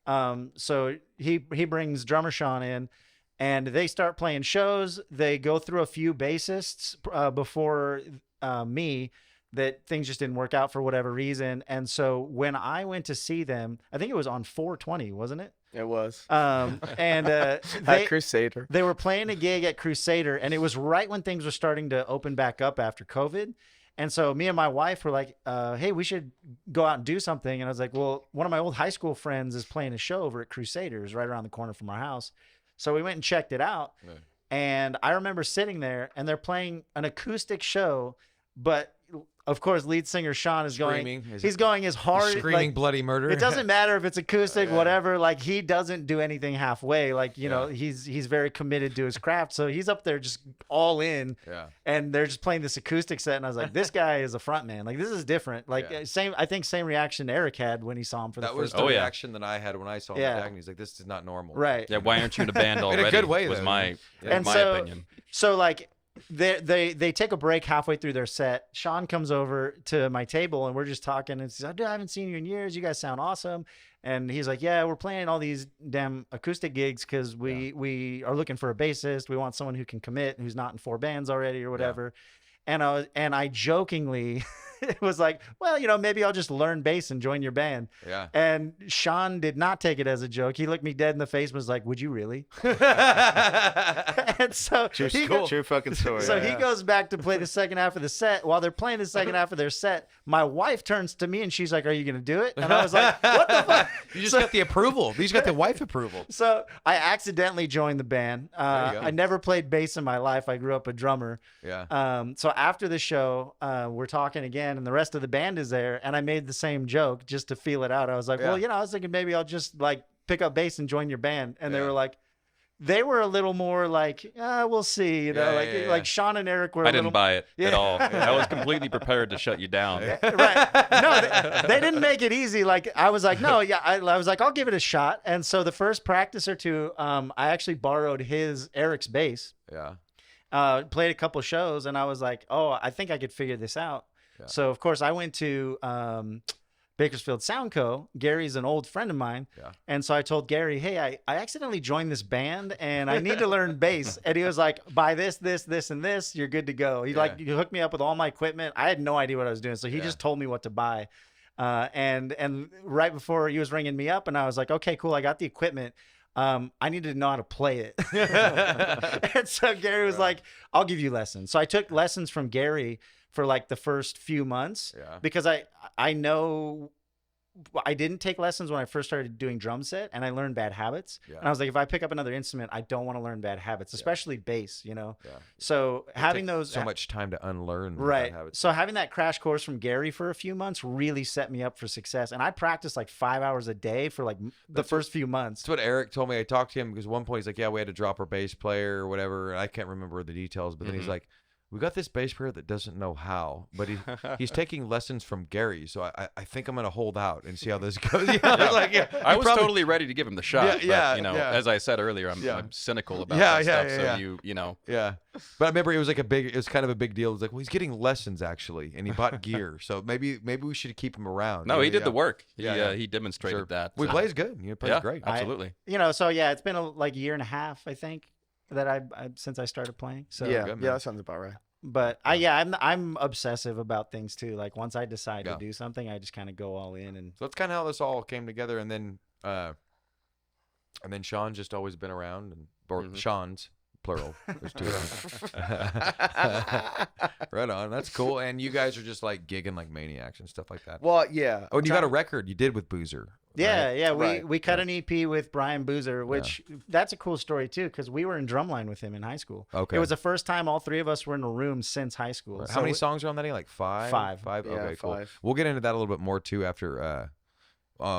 Speaker 4: So he brings drummer Sean in, and they start playing shows. They go through a few bassists before me, that things just didn't work out for whatever reason. And so when I went to see them, I think it was on 420, wasn't it?
Speaker 2: It was.
Speaker 4: And
Speaker 2: At Crusader.
Speaker 4: they were playing a gig at Crusader, and it was right when things were starting to open back up after COVID. And so me and my wife were like, hey, we should go out and do something. And I was like, well, one of my old high school friends is playing a show over at Crusaders right around the corner from our house. So we went and checked it out.
Speaker 1: Yeah.
Speaker 4: And I remember sitting there, and they're playing an acoustic show, but of course, lead singer Sean is
Speaker 1: Screaming.
Speaker 4: he's going as hard.
Speaker 1: Screaming
Speaker 4: like,
Speaker 1: bloody murder.
Speaker 4: it doesn't matter if it's acoustic,
Speaker 1: Yeah.
Speaker 4: whatever. Like, he doesn't do anything halfway. Like,
Speaker 1: Yeah.
Speaker 4: he's very committed to his craft. So he's up there just all in,
Speaker 1: Yeah.
Speaker 4: and they're just playing this acoustic set. And I was like, this guy is a front man. Like, this is different. Like,
Speaker 1: Yeah.
Speaker 4: I think same reaction Eric had when he saw him for the
Speaker 1: That was
Speaker 4: first
Speaker 1: the
Speaker 4: time.
Speaker 1: reaction that I had when I saw him
Speaker 4: Yeah.
Speaker 1: back, and he's like, "This is not normal."
Speaker 4: Right.
Speaker 5: Yeah, why aren't you in a band
Speaker 1: In a
Speaker 5: already?
Speaker 1: good way,
Speaker 5: was
Speaker 1: though.
Speaker 5: my
Speaker 1: Yeah.
Speaker 5: my
Speaker 4: so,
Speaker 5: opinion.
Speaker 4: So like they take a break halfway through their set. Sean comes over to my table, and we're just talking, and says, "I haven't seen you in years. You guys sound awesome." And he's like, "Yeah, we're playing all these damn acoustic gigs because we are looking for a bassist. We want someone who can commit, who's not in 4 bands already or whatever." And I jokingly was like, well, maybe I'll just learn bass and join your band.
Speaker 1: Yeah.
Speaker 4: And Sean did not take it as a joke. He looked me dead in the face and was like, would you really? And so
Speaker 3: True fucking story.
Speaker 4: So he goes back to play the second half of the set. While they're playing the second half of their set, my wife turns to me and she's like, are you going to do it? And I was like, what the fuck?
Speaker 1: You just got the approval. You just got the wife approval.
Speaker 4: So I accidentally joined the band.
Speaker 1: There you go.
Speaker 4: I never played bass in my life. I grew up a drummer.
Speaker 1: Yeah.
Speaker 4: So after the show, we're talking again, and the rest of the band is there, and I made the same joke just to feel it out. I was like,
Speaker 1: Yeah.
Speaker 4: well, I was thinking maybe I'll just like pick up bass and join your band. And they
Speaker 1: Yeah.
Speaker 4: were like, they were a little more like, we'll see,
Speaker 1: Yeah.
Speaker 4: like Sean and Eric were.
Speaker 5: I didn't buy it
Speaker 4: Yeah.
Speaker 5: at all. I was completely prepared to shut you down.
Speaker 4: Right. No, they didn't make it easy. Like, I was like, no, yeah. I was like, I'll give it a shot. And so the first practice or two, I actually borrowed Eric's bass,
Speaker 1: Yeah.
Speaker 4: played a couple shows, and I was like, oh, I think I could figure this out.
Speaker 1: Yeah.
Speaker 4: So of course I went to Bakersfield Sound Co. Gary's an old friend of mine.
Speaker 1: Yeah.
Speaker 4: And so I told Gary, hey, I accidentally joined this band and I need to learn bass. And he was like, buy this, and this, you're good to go. He
Speaker 1: Yeah.
Speaker 4: he hooked me up with all my equipment. I had no idea what I was doing. So he
Speaker 1: Yeah.
Speaker 4: just told me what to buy. And right before he was ringing me up, and I was like, okay, cool. I got the equipment. I needed to know how to play it. And so Gary was like, I'll give you lessons. So I took lessons from Gary for like the first few months
Speaker 1: Yeah.
Speaker 4: because I know I didn't take lessons when I first started doing drum set, and I learned bad habits.
Speaker 1: Yeah.
Speaker 4: And I was like, if I pick up another instrument, I don't want to learn bad habits, especially bass, you know?
Speaker 1: Yeah.
Speaker 4: So having
Speaker 1: takes
Speaker 4: those
Speaker 1: so much time to unlearn the bad
Speaker 4: right.
Speaker 1: habits.
Speaker 4: So having that crash course from Gary for a few months really set me up for success. And I practiced like 5 hours a day for like the first few months.
Speaker 1: That's what Eric told me. I talked to him because at one point he's like, yeah, we had to drop our bass player or whatever. I can't remember the details, but then he's like, we got this bass player that doesn't know how, but he's taking lessons from Gary. So I think I'm going to hold out and see how this goes. You know,
Speaker 5: I was totally ready to give him the shot.
Speaker 1: Yeah,
Speaker 5: but, you know, as I said earlier, I'm cynical about that stuff. So you know.
Speaker 1: Yeah. But I remember it was like it was kind of a big deal. It was like, well, he's getting lessons actually, and he bought gear. So maybe we should keep him around.
Speaker 5: No, he did the work.
Speaker 1: Yeah,
Speaker 5: he demonstrated that.
Speaker 1: He plays good. He plays great.
Speaker 5: Absolutely.
Speaker 4: So yeah, it's been like a year and a half, I think, that I since I started playing. So
Speaker 2: that sounds about right.
Speaker 4: But I'm obsessive about things too. Like once I decide to do something, I just kind of go all in. And
Speaker 1: so that's kind of how this all came together. And then Sean's just always been around, or Sean's plural. There's two of them. Right on. That's cool. And you guys are just like gigging like maniacs and stuff like that.
Speaker 2: Well, yeah.
Speaker 1: Oh, and you got a record you did with Boozer.
Speaker 4: Yeah,
Speaker 1: right?
Speaker 4: We cut an EP with Brian Boozer, which that's a cool story too, because we were in drumline with him in high school.
Speaker 1: Okay.
Speaker 4: It was the first time all three of us were in a room since high school.
Speaker 1: Right. How many songs are on that? Like five?
Speaker 4: Five.
Speaker 1: Okay, cool.
Speaker 2: 5.
Speaker 1: We'll get into that a little bit more too after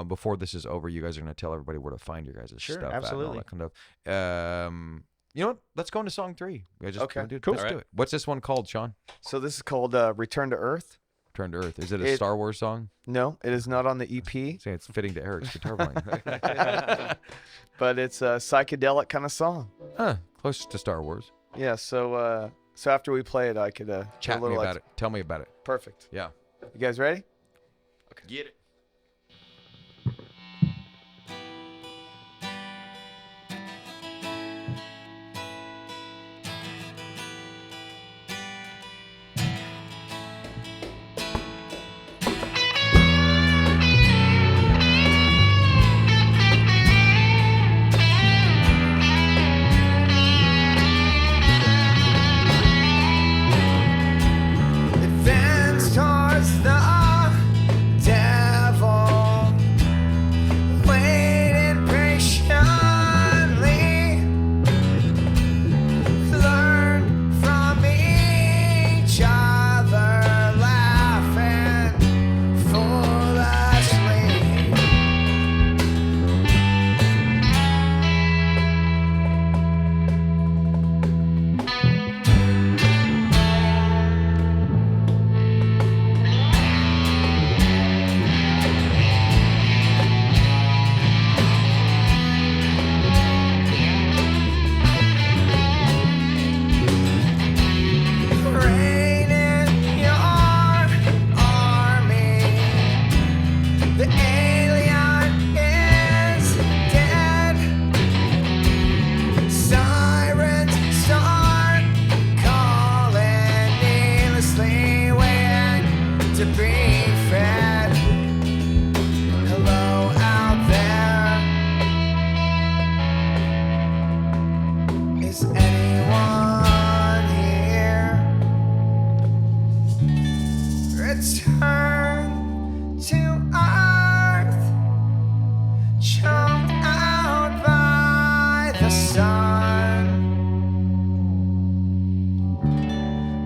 Speaker 1: before this is over. You guys are going to tell everybody where to find your guys' stuff.
Speaker 4: Absolutely.
Speaker 1: At and all that kind of. You know what? Let's go into song 3. Let's do it. What's this one called, Sean?
Speaker 2: So this is called Return to Earth.
Speaker 1: Return to Earth. Is it a Star Wars song?
Speaker 2: No, it is not on the EP.
Speaker 1: Say it's fitting to Eric's guitar playing.
Speaker 2: But it's a psychedelic kind of song.
Speaker 1: Close to Star Wars.
Speaker 2: Yeah, so after we play it, I could
Speaker 1: chat me about it. Tell me about it.
Speaker 2: Perfect.
Speaker 1: Yeah.
Speaker 2: You guys ready?
Speaker 1: Okay. Get it.
Speaker 2: Advance towards the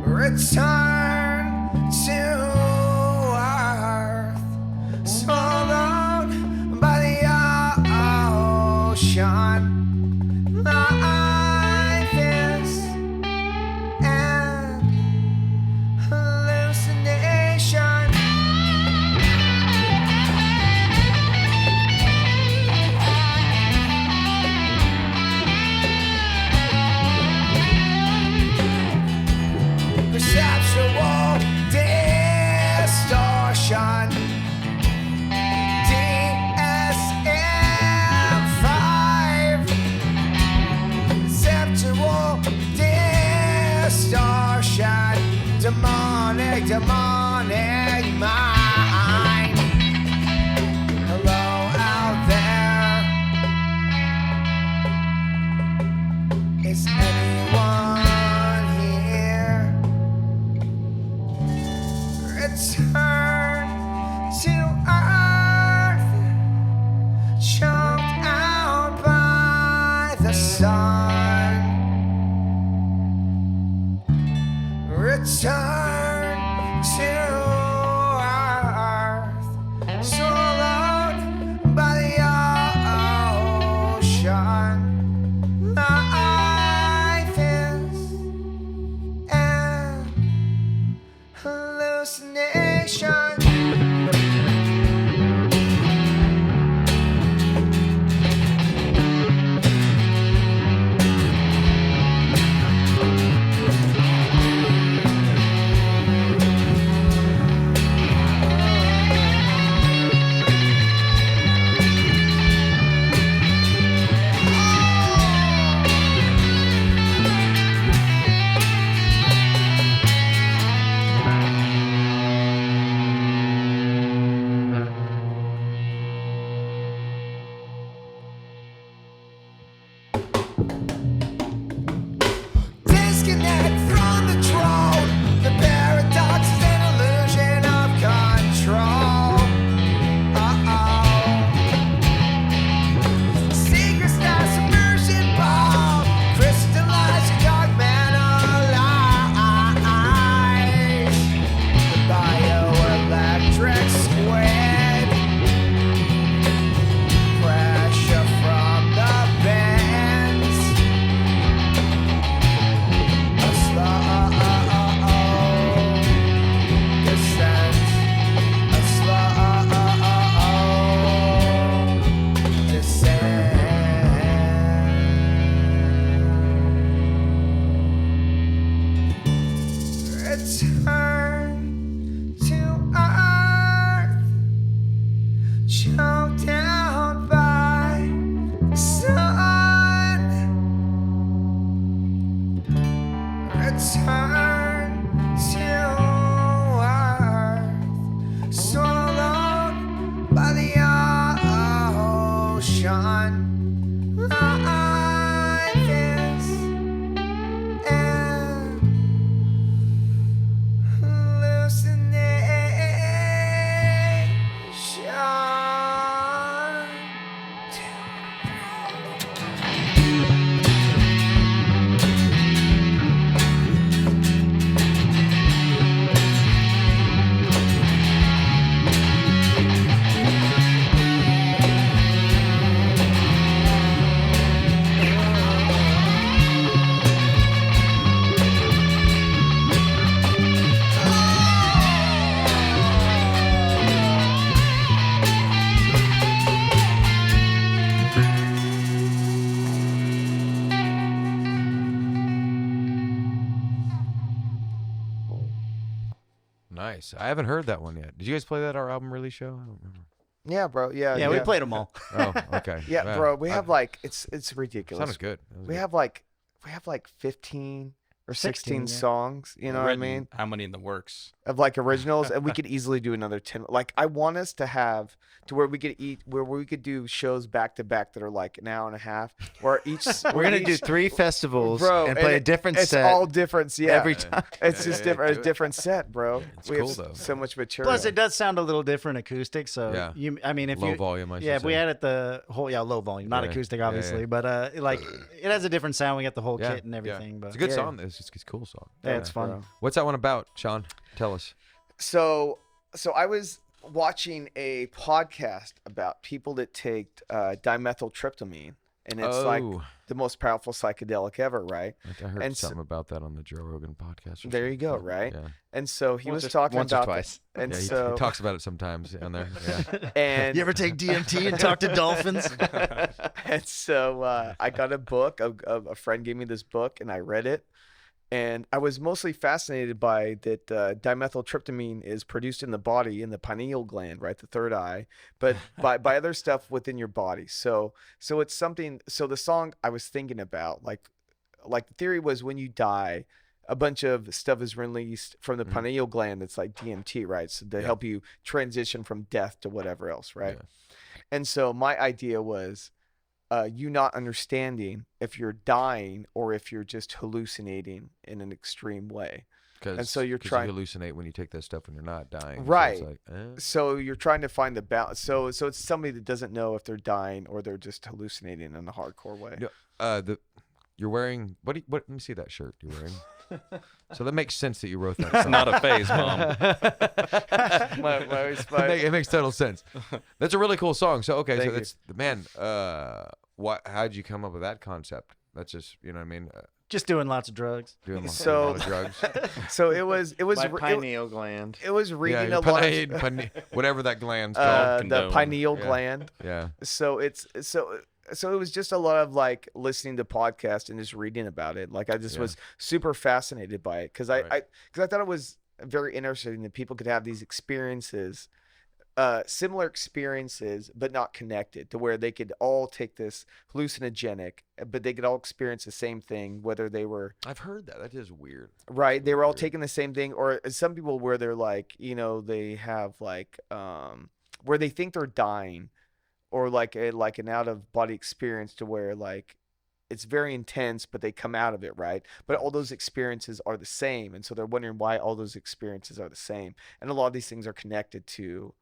Speaker 2: return to earth, swallowed by the ocean. Life is an hallucination. Perceptual distortion. DSM-5. Perceptual distortion. Demonic mind. Hello out there. Is anyone here? Return to earth.
Speaker 1: Nice. I haven't heard that one yet. Did you guys play that at our album release show? I don't remember.
Speaker 2: Yeah, bro.
Speaker 4: Yeah, we played them all.
Speaker 1: Oh, okay.
Speaker 2: Yeah,
Speaker 1: Wow.
Speaker 2: bro. We have like it's ridiculous.
Speaker 1: Sounded good. That was
Speaker 2: We
Speaker 1: good.
Speaker 2: have like 15 or 16
Speaker 4: yeah.
Speaker 2: songs. You know what I
Speaker 5: Written.
Speaker 2: mean?
Speaker 5: How many in the works?
Speaker 2: Of like originals, and we could easily do another 10. Like I want us to have to where we could where we could do shows back to back that are like an hour and a half, where each
Speaker 3: We're gonna do 3 festivals
Speaker 2: bro,
Speaker 3: and play a
Speaker 2: it-
Speaker 3: different
Speaker 2: it's
Speaker 3: set
Speaker 2: all different, yeah.
Speaker 3: every time.
Speaker 2: It's
Speaker 1: Yeah,
Speaker 2: just
Speaker 1: yeah,
Speaker 2: different,
Speaker 1: do
Speaker 2: a
Speaker 1: it.
Speaker 2: different set, bro.
Speaker 1: It's
Speaker 2: we
Speaker 1: cool,
Speaker 2: have
Speaker 1: though.
Speaker 2: so much material.
Speaker 4: Plus, it does sound a little different acoustic. So
Speaker 1: Yeah.
Speaker 4: I mean, if
Speaker 1: Low
Speaker 4: you
Speaker 1: volume, I should
Speaker 4: yeah, if we
Speaker 1: say.
Speaker 4: added the whole low volume, not
Speaker 1: Yeah,
Speaker 4: acoustic,
Speaker 1: yeah,
Speaker 4: obviously,
Speaker 1: yeah.
Speaker 4: but like it has a different sound. We got the whole
Speaker 1: Yeah,
Speaker 4: kit and everything. But
Speaker 1: It's a good
Speaker 2: Yeah.
Speaker 1: song. It's a cool song.
Speaker 4: Yeah, it's fun.
Speaker 2: bro.
Speaker 1: What's that one about, Sean? Tell us.
Speaker 2: So I was watching a podcast about people that take dimethyltryptamine, and it's like the most powerful psychedelic ever, right?
Speaker 1: I heard
Speaker 2: and so-
Speaker 1: something about that on the Joe Rogan podcast. Or
Speaker 2: There you go,
Speaker 1: something.
Speaker 2: right?
Speaker 1: Yeah.
Speaker 2: And so he
Speaker 3: Once
Speaker 2: was
Speaker 3: or-
Speaker 2: talking
Speaker 3: once or
Speaker 2: about
Speaker 3: twice.
Speaker 2: that. And
Speaker 1: Yeah, he
Speaker 2: so
Speaker 1: talks about it sometimes on there. Yeah.
Speaker 2: and
Speaker 4: you ever take DMT and talk to dolphins?
Speaker 2: and so I got a book. A friend gave me this book, and I read it. And I was mostly fascinated by that dimethyltryptamine is produced in the body in the pineal gland, right, the third eye, but by other stuff within your body. So it's something. So the song I was thinking about, like the theory was when you die, a bunch of stuff is released from the pineal gland that's like DMT, right? So to help you transition from death to whatever else, right?
Speaker 1: Yeah.
Speaker 2: And so my idea was you not understanding if you're dying or if you're just hallucinating in an extreme way. And so you're
Speaker 1: 'cause
Speaker 2: trying-
Speaker 1: you hallucinate when you take that stuff when you're not dying.
Speaker 2: Right.
Speaker 1: So it's like,
Speaker 2: So you're trying to find the balance. So it's somebody that doesn't know if they're dying or they're just hallucinating in a hardcore way.
Speaker 1: No, You're wearing what? Let me see that shirt you're wearing. So that makes sense that you wrote that.
Speaker 5: It's
Speaker 1: song.
Speaker 5: not a phase, Mom.
Speaker 2: my
Speaker 1: It makes total sense. That's a really cool song. So okay,
Speaker 2: Thank
Speaker 1: so
Speaker 2: you.
Speaker 1: that's man. How'd you come up with that concept? That's just you know what I mean.
Speaker 4: Just doing lots of drugs.
Speaker 1: Doing
Speaker 2: So-
Speaker 1: a lot of drugs.
Speaker 2: So it was
Speaker 3: My
Speaker 2: it,
Speaker 3: pineal gland.
Speaker 2: it was reading
Speaker 1: yeah,
Speaker 2: a lot
Speaker 1: whatever that gland's called.
Speaker 2: the
Speaker 5: Condone.
Speaker 2: pineal
Speaker 1: Yeah.
Speaker 2: gland.
Speaker 1: Yeah.
Speaker 2: So it was just a lot of like listening to podcasts and just reading about it. Like I just was super fascinated by it because I thought it was very interesting that people could have these experiences, similar experiences, but not connected, to where they could all take this hallucinogenic, but they could all experience the same thing, whether they were
Speaker 1: I've heard that. That is weird.
Speaker 2: right. They were all
Speaker 1: Weird.
Speaker 2: taking the same thing, or some people where they're like, they have like where they think they're dying, or like an out of body experience to where like it's very intense, but they come out of it, right? But all those experiences are the same, and so they're wondering why all those experiences are the same, and a lot of these things are connected to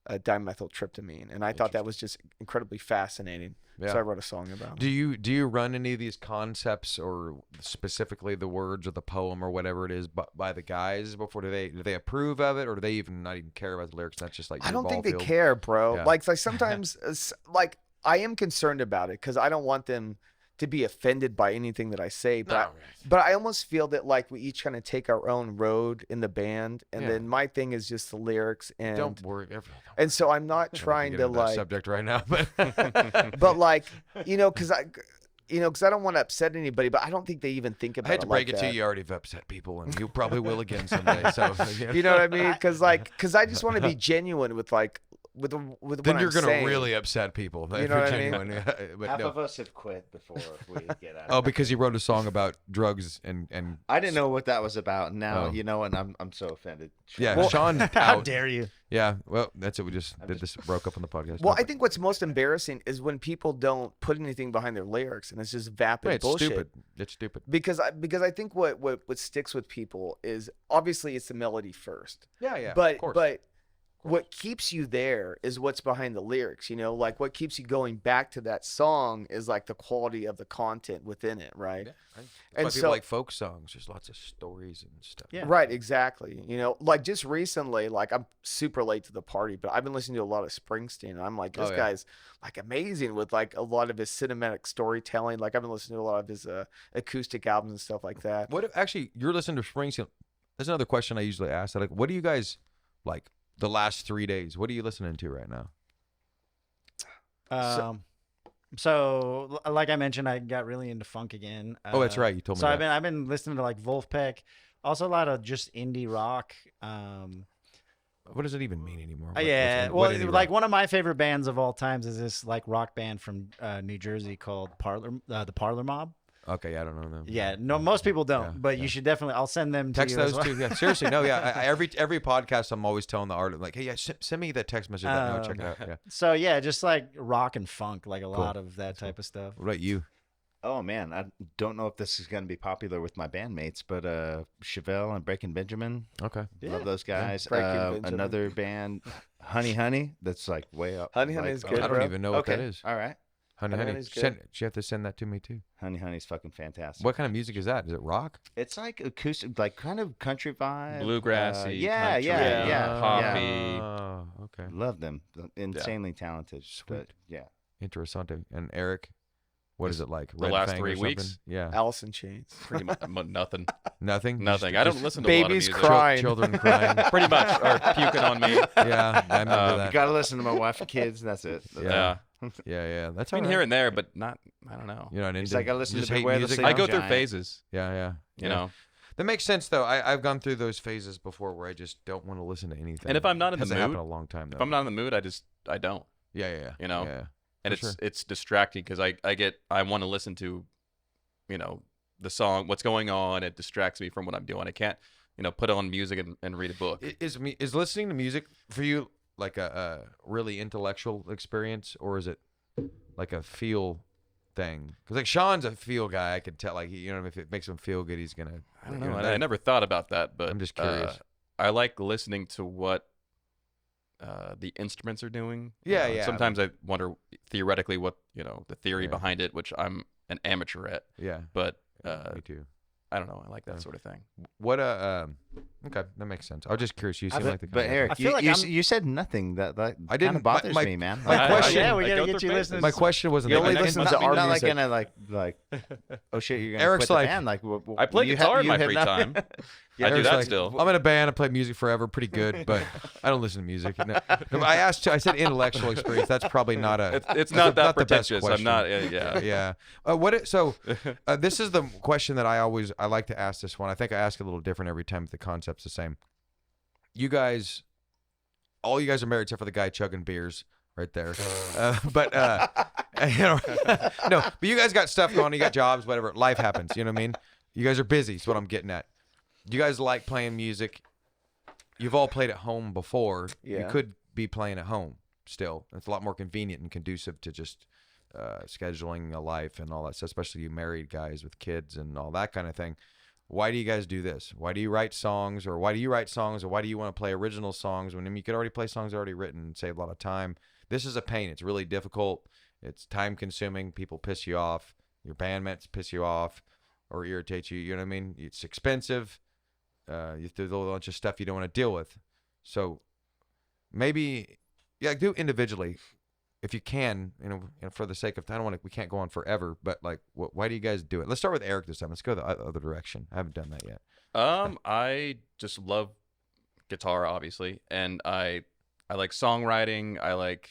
Speaker 2: dimethyltryptamine, and I thought that was just incredibly fascinating.
Speaker 1: Yeah.
Speaker 2: So I wrote a song about it.
Speaker 1: Do you run any of these concepts or specifically the words or the poem or whatever it is by the guys before? Do they approve of it, or do they even not even care about the lyrics? That's just like
Speaker 2: I
Speaker 1: your
Speaker 2: don't think
Speaker 1: ball
Speaker 2: they
Speaker 1: field?
Speaker 2: care, bro.
Speaker 1: Yeah.
Speaker 2: Like sometimes, like I am concerned about it because I don't want them to be offended by anything that I say. But I almost feel that like we each kind of take our own road in the band, and
Speaker 1: Yeah.
Speaker 2: then my thing is just the lyrics. And
Speaker 1: Don't worry.
Speaker 2: and so I'm not
Speaker 1: I don't know if
Speaker 2: trying
Speaker 1: we
Speaker 2: to
Speaker 1: get into that
Speaker 2: like,
Speaker 1: subject right now, but
Speaker 2: but like because I don't want to upset anybody, but I don't think they even think about
Speaker 1: I hate to break
Speaker 2: like
Speaker 1: it to
Speaker 2: that.
Speaker 1: you. You already have upset people, and you probably will again someday. So
Speaker 2: You know what I mean? Because I just want to be genuine with like with
Speaker 1: then
Speaker 2: what
Speaker 1: you're
Speaker 2: I'm
Speaker 1: gonna
Speaker 2: saying.
Speaker 1: really upset people.
Speaker 2: You know what I mean?
Speaker 1: Genuine. But
Speaker 3: Half
Speaker 1: no.
Speaker 3: of us have quit before we get out.
Speaker 1: Oh, because he wrote a song about drugs and
Speaker 3: I didn't know what that was about. Now
Speaker 1: Oh.
Speaker 3: you know, and I'm so offended.
Speaker 1: yeah,
Speaker 2: Well,
Speaker 1: Sean's
Speaker 4: How
Speaker 1: out.
Speaker 4: dare you?
Speaker 1: Yeah, well, that's it. We just did this, broke up on the podcast.
Speaker 2: Well, I think what's most embarrassing is when people don't put anything behind their lyrics, and it's just vapid
Speaker 1: it's
Speaker 2: bullshit.
Speaker 1: stupid. It's stupid.
Speaker 2: Because I think what sticks with people is obviously it's the melody first,
Speaker 1: Yeah, yeah.
Speaker 2: but
Speaker 1: of course.
Speaker 2: but what keeps you there is what's behind the lyrics. Like what keeps you going back to that song is like the quality of the content within it, right?
Speaker 1: Yeah, right. That's
Speaker 2: And
Speaker 1: why people
Speaker 2: so-
Speaker 1: like folk songs. There's lots of stories and stuff.
Speaker 4: Yeah.
Speaker 2: Right, exactly. Like just recently, like I'm super late to the party, but I've been listening to a lot of Springsteen, and I'm like, this
Speaker 1: Oh, yeah.
Speaker 2: guy's like amazing with like a lot of his cinematic storytelling. Like I've been listening to a lot of his acoustic albums and stuff like that.
Speaker 1: What if actually you're listening to Springsteen? That's another question I usually ask. Like, what do you guys like the last 3 days? What are you listening to right now?
Speaker 4: So like I mentioned, I got really into funk again.
Speaker 1: Oh, that's right. You told me
Speaker 4: So
Speaker 1: that.
Speaker 4: I've been listening to like Wolfpack, also a lot of just indie rock.
Speaker 1: What does it even mean anymore?
Speaker 4: Yeah,
Speaker 1: what
Speaker 4: well,
Speaker 1: indie
Speaker 4: like
Speaker 1: rock?
Speaker 4: one of my favorite bands of all times is this like rock band from New Jersey called the Parlor Mob.
Speaker 1: Okay, yeah, I don't know them.
Speaker 4: Yeah, no, most people don't,
Speaker 1: Yeah,
Speaker 4: but
Speaker 1: yeah.
Speaker 4: you should definitely. I'll send them to
Speaker 1: Text
Speaker 4: you as
Speaker 1: those
Speaker 4: well.
Speaker 1: two. Yeah, seriously, no, yeah. Every podcast, I'm always telling the artist, like, hey, yeah, send me that text message. No, check it out. Yeah.
Speaker 4: So yeah, just like rock and funk, like a lot of that type of stuff.
Speaker 1: What about you?
Speaker 3: Oh man, I don't know if this is going to be popular with my bandmates, but Chevelle and Breaking Benjamin,
Speaker 1: Okay.
Speaker 3: love those guys.
Speaker 2: Breaking Benjamin.
Speaker 3: Another band, Honey, that's like way up.
Speaker 2: Honey
Speaker 3: like,
Speaker 2: is good,
Speaker 1: I don't
Speaker 2: bro.
Speaker 1: even know what that
Speaker 3: Okay,
Speaker 1: is.
Speaker 3: all right.
Speaker 1: Honey,
Speaker 2: Honey
Speaker 1: honey.
Speaker 2: is good.
Speaker 1: You have to send that to me too.
Speaker 3: Honey's fucking fantastic.
Speaker 1: What kind of music is that? Is it rock?
Speaker 3: It's like acoustic, like kind of country vibe,
Speaker 5: Bluegrassy,
Speaker 3: yeah,
Speaker 5: country,
Speaker 3: yeah, yeah,
Speaker 5: poppy.
Speaker 3: yeah.
Speaker 1: Oh, okay.
Speaker 3: Love them, insanely talented.
Speaker 1: Sweet.
Speaker 3: But yeah,
Speaker 1: Interessante. And Eric, what is it like?
Speaker 5: The
Speaker 1: Red
Speaker 5: last
Speaker 1: Fang
Speaker 5: 3
Speaker 1: or
Speaker 5: weeks?
Speaker 1: something? Yeah.
Speaker 2: Alice in Chains.
Speaker 5: Pretty much nothing.
Speaker 1: Nothing.
Speaker 5: Nothing. I don't listen to a lot of
Speaker 2: Babies
Speaker 5: music.
Speaker 2: crying.
Speaker 1: Children crying.
Speaker 5: Pretty much, or puking on me.
Speaker 1: Yeah, I remember
Speaker 3: you
Speaker 1: that.
Speaker 3: gotta listen to my wife and kids. And that's it.
Speaker 1: Yeah.
Speaker 5: Yeah.
Speaker 1: Yeah. That's
Speaker 5: I
Speaker 1: all
Speaker 5: mean,
Speaker 1: right.
Speaker 5: here and there, but not. I don't know.
Speaker 1: You're not
Speaker 3: It's
Speaker 1: into.
Speaker 3: like I listen
Speaker 1: you
Speaker 3: to
Speaker 1: just hate
Speaker 3: Beware the
Speaker 1: music.
Speaker 3: Sound
Speaker 5: I go through
Speaker 3: Giant.
Speaker 5: phases.
Speaker 1: Yeah.
Speaker 5: You know.
Speaker 1: That makes sense though. I've gone through those phases before where I just don't want to listen to anything.
Speaker 5: And if I'm not in the
Speaker 1: Hasn't happened
Speaker 5: mood-
Speaker 1: a long time though.
Speaker 5: If I'm not in the mood, I don't.
Speaker 1: Yeah.
Speaker 5: You know?
Speaker 1: Yeah.
Speaker 5: And
Speaker 1: For
Speaker 5: it's distracting because I want to listen to, the song, what's going on. It distracts me from what I'm doing. I can't, put on music and read a book.
Speaker 1: Is listening to music for you like a really intellectual experience, or is it like a feel thing? Because like Sean's a feel guy. I could tell. Like if it makes him feel good, he's gonna.
Speaker 5: I don't know. I never thought about that, but
Speaker 1: I'm just curious.
Speaker 5: I like listening to what the instruments are doing.
Speaker 1: Yeah.
Speaker 5: Sometimes I wonder theoretically what the theory
Speaker 1: Yeah.
Speaker 5: behind it, which I'm an amateur at.
Speaker 1: Yeah.
Speaker 5: But
Speaker 1: Me too.
Speaker 5: I don't know. I like that sort of thing.
Speaker 1: What okay, that makes sense. I was just curious. You seem like the
Speaker 3: But
Speaker 1: kind of-
Speaker 3: Eric,
Speaker 4: I feel like
Speaker 3: you said nothing that
Speaker 1: I didn't-
Speaker 3: kind of bothers
Speaker 1: my-
Speaker 3: me, man.
Speaker 1: my
Speaker 3: Like,
Speaker 1: question-
Speaker 4: yeah, we
Speaker 5: I
Speaker 4: gotta
Speaker 5: go
Speaker 4: get
Speaker 5: through
Speaker 4: you
Speaker 5: phases.
Speaker 4: listening.
Speaker 1: my question wasn't.
Speaker 2: You only
Speaker 1: that-
Speaker 2: listen
Speaker 3: not,
Speaker 2: to our
Speaker 3: not like
Speaker 2: music.
Speaker 3: gonna like oh shit, you're gonna
Speaker 1: Eric's
Speaker 3: quit the
Speaker 1: like-
Speaker 3: band. Like
Speaker 5: I play guitar in my free time. I do
Speaker 1: Eric's
Speaker 5: that
Speaker 1: like,
Speaker 5: still.
Speaker 1: I'm in a band. I play music forever, pretty good, but I don't listen to music. No, I said intellectual experience. That's probably not a.
Speaker 5: It's not that
Speaker 1: the best
Speaker 5: pretentious.
Speaker 1: question.
Speaker 5: I'm not. Yeah.
Speaker 1: Yeah. This is the question that I like to ask this one. I think I ask it a little different every time. But the concept's the same. You guys, all you guys are married except for the guy chugging beers right there. No, but you guys got stuff going. You got jobs, whatever. Life happens. You know what I mean? You guys are busy. Is what I'm getting at. You guys like playing music. You've all played at home before. You
Speaker 2: Yeah.
Speaker 1: could be playing at home still. It's a lot more convenient and conducive to just scheduling a life and all that stuff, especially you married guys with kids and all that kind of thing. Why do you guys do this? Why do you write songs, or why do you want to play original songs when you could already play songs already written and save a lot of time? This is a pain. It's really difficult. It's time consuming. People piss you off. Your bandmates piss you off or irritate you. You know what I mean? It's expensive. You have to do a bunch of stuff you don't want to deal with. So maybe, do it individually if you can. For the sake of time, we can't go on forever. But why do you guys do it? Let's start with Eric this time. Let's go the other direction. I haven't done that yet.
Speaker 5: I just love guitar, obviously, and I like songwriting. I like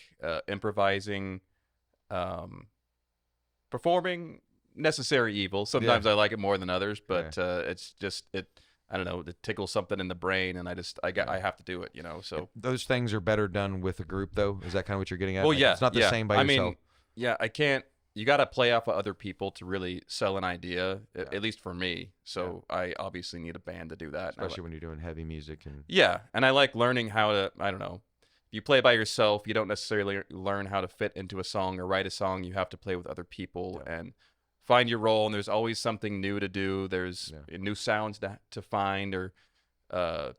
Speaker 5: improvising, performing. Necessary evil. Sometimes I like it more than others, but it's just it. I don't know. It tickles something in the brain, and I have to do it. So
Speaker 1: those things are better done with a group, though. Is that kind of what you're getting at?
Speaker 5: well, yeah,
Speaker 1: It's not the same by yourself.
Speaker 5: I can't. You got to play off of other people to really sell an idea, at least for me. So I obviously need a band to do that.
Speaker 1: Especially when you're doing heavy music and
Speaker 5: and I like learning how to. I don't know. If you play by yourself, you don't necessarily learn how to fit into a song or write a song. You have to play with other people and find your role, and there's always something new to do. There's new sounds to find, or I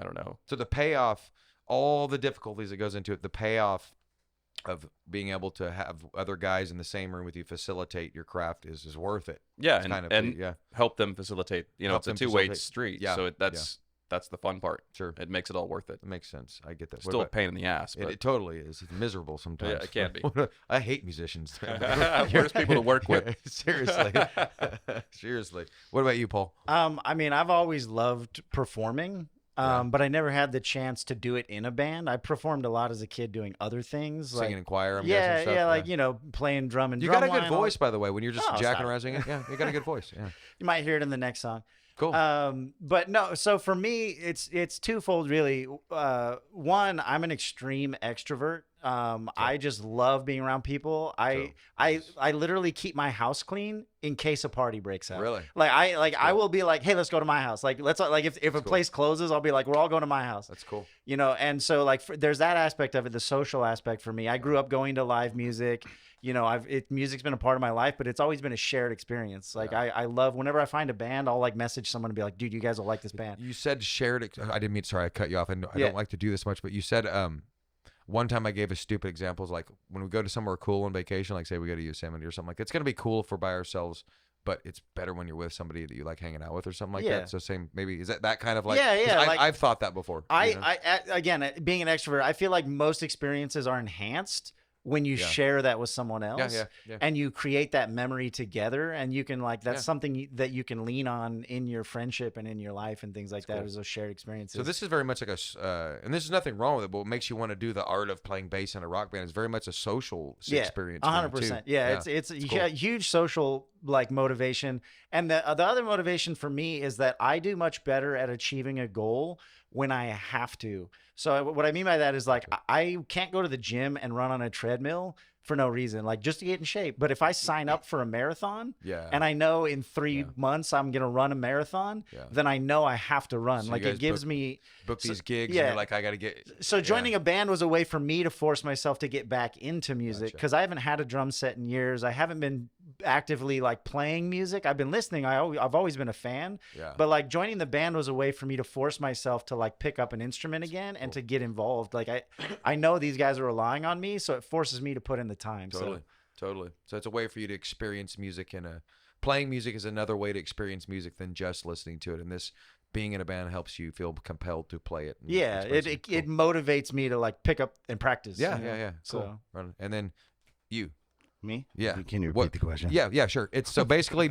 Speaker 5: don't know.
Speaker 1: So the payoff, all the difficulties that goes into it, the payoff of being able to have other guys in the same room with you facilitate your craft is worth it.
Speaker 5: Yeah,
Speaker 1: It's
Speaker 5: and help them facilitate.
Speaker 1: Help
Speaker 5: It's a
Speaker 1: them
Speaker 5: two-way
Speaker 1: facilitate.
Speaker 5: street.
Speaker 1: Yeah,
Speaker 5: So that's the fun part.
Speaker 1: Sure.
Speaker 5: It makes it all worth it.
Speaker 1: That makes sense. I get that.
Speaker 5: Still a pain in the ass, but
Speaker 1: It totally is. It's miserable sometimes.
Speaker 5: Yeah, it can be.
Speaker 1: I hate musicians.
Speaker 5: Worst people to work with.
Speaker 1: Seriously. Seriously. What about you, Paul?
Speaker 4: I mean, I've always loved performing, but I never had the chance to do it in a band. I performed a lot as a kid doing other things,
Speaker 1: Singing
Speaker 4: like
Speaker 1: in choir, I'm
Speaker 4: yeah,
Speaker 1: guessing
Speaker 4: yeah,
Speaker 1: stuff.
Speaker 4: playing drum and
Speaker 1: You
Speaker 4: drum
Speaker 1: got a good
Speaker 4: line,
Speaker 1: voice, by the way, when you're just
Speaker 4: Oh,
Speaker 1: jacking
Speaker 4: stop.
Speaker 1: around singing. Yeah, you got a good voice. Yeah.
Speaker 4: You might hear it in the next song.
Speaker 1: Cool.
Speaker 4: But no, so for me, it's twofold really. One, I'm an extreme extrovert. I just love being around people. I literally keep my house clean in case a party breaks out.
Speaker 1: Really?
Speaker 4: I will be like, hey, let's go to my house. If a place closes, I'll be like, we're all going to my house.
Speaker 1: That's cool.
Speaker 4: And so there's that aspect of it, the social aspect for me. I grew up going to live music. Music's been a part of my life, but it's always been a shared experience. I love whenever I find a band, I'll message someone and be like, dude, you guys will like this band.
Speaker 1: You said shared. I didn't mean. Sorry, I cut you off. I don't like to do this much, but you said one time I gave a stupid examples like when we go to somewhere cool on vacation, like say we go to Yosemite or something like it's gonna be cool if we're by ourselves, but it's better when you're with somebody that you like hanging out with or something like that. So same maybe is that kind of like 'cause I've thought that before.
Speaker 4: Again, being an extrovert, I feel like most experiences are enhanced when you share that with someone else and you create that memory together, and you can that's something that you can lean on in your friendship and in your life and things like that as those shared experiences.
Speaker 1: So this is very much like and this is nothing wrong with it, but what makes you want to do the art of playing bass in a rock band is very much a social experience.
Speaker 4: 100%. Yeah, it's a huge social motivation. And the other motivation for me is that I do much better at achieving a goal when I have to. So what I mean by that is I can't go to the gym and run on a treadmill for no reason, just to get in shape. But if I sign up for a marathon and I know in 3 months I'm going to run a marathon, then I know I have to run.
Speaker 1: So
Speaker 4: it gives me
Speaker 1: book these gigs and you're like, I got to get.
Speaker 4: So joining a band was a way for me to force myself to get back into music because I haven't had a drum set in years. I haven't been actively playing music. I've been listening. I've always been a fan, but joining the band was a way for me to force myself to pick up an instrument again and to get involved. I know these guys are relying on me, so it forces me to put in the time.
Speaker 1: Totally. Totally. So it's a way for you to experience music playing music is another way to experience music than just listening to it. And this being in a band helps you feel compelled to play it.
Speaker 4: Yeah, it motivates me to like pick up and practice.
Speaker 1: Yeah,
Speaker 4: you know?
Speaker 1: yeah. Cool.
Speaker 4: So
Speaker 1: And then you.
Speaker 3: Me?
Speaker 1: Yeah.
Speaker 3: Can you repeat the question?
Speaker 1: Yeah, sure. It's so basically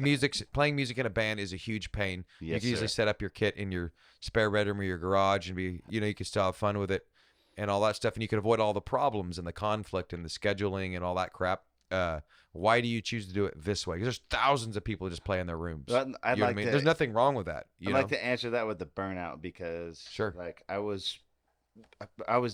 Speaker 1: playing music in a band is a huge pain.
Speaker 3: Yes,
Speaker 1: you can usually
Speaker 3: sir.
Speaker 1: set up your kit in your spare bedroom or your garage and you can still have fun with it and all that stuff, and you can avoid all the problems and the conflict and the scheduling and all that crap. Why do you choose to do it this way? Because there's thousands of people who just play in their rooms.
Speaker 3: Well,
Speaker 1: You know what I mean? There's nothing wrong with that.
Speaker 3: I'd like to answer that with the burnout because
Speaker 1: Sure.
Speaker 3: like I was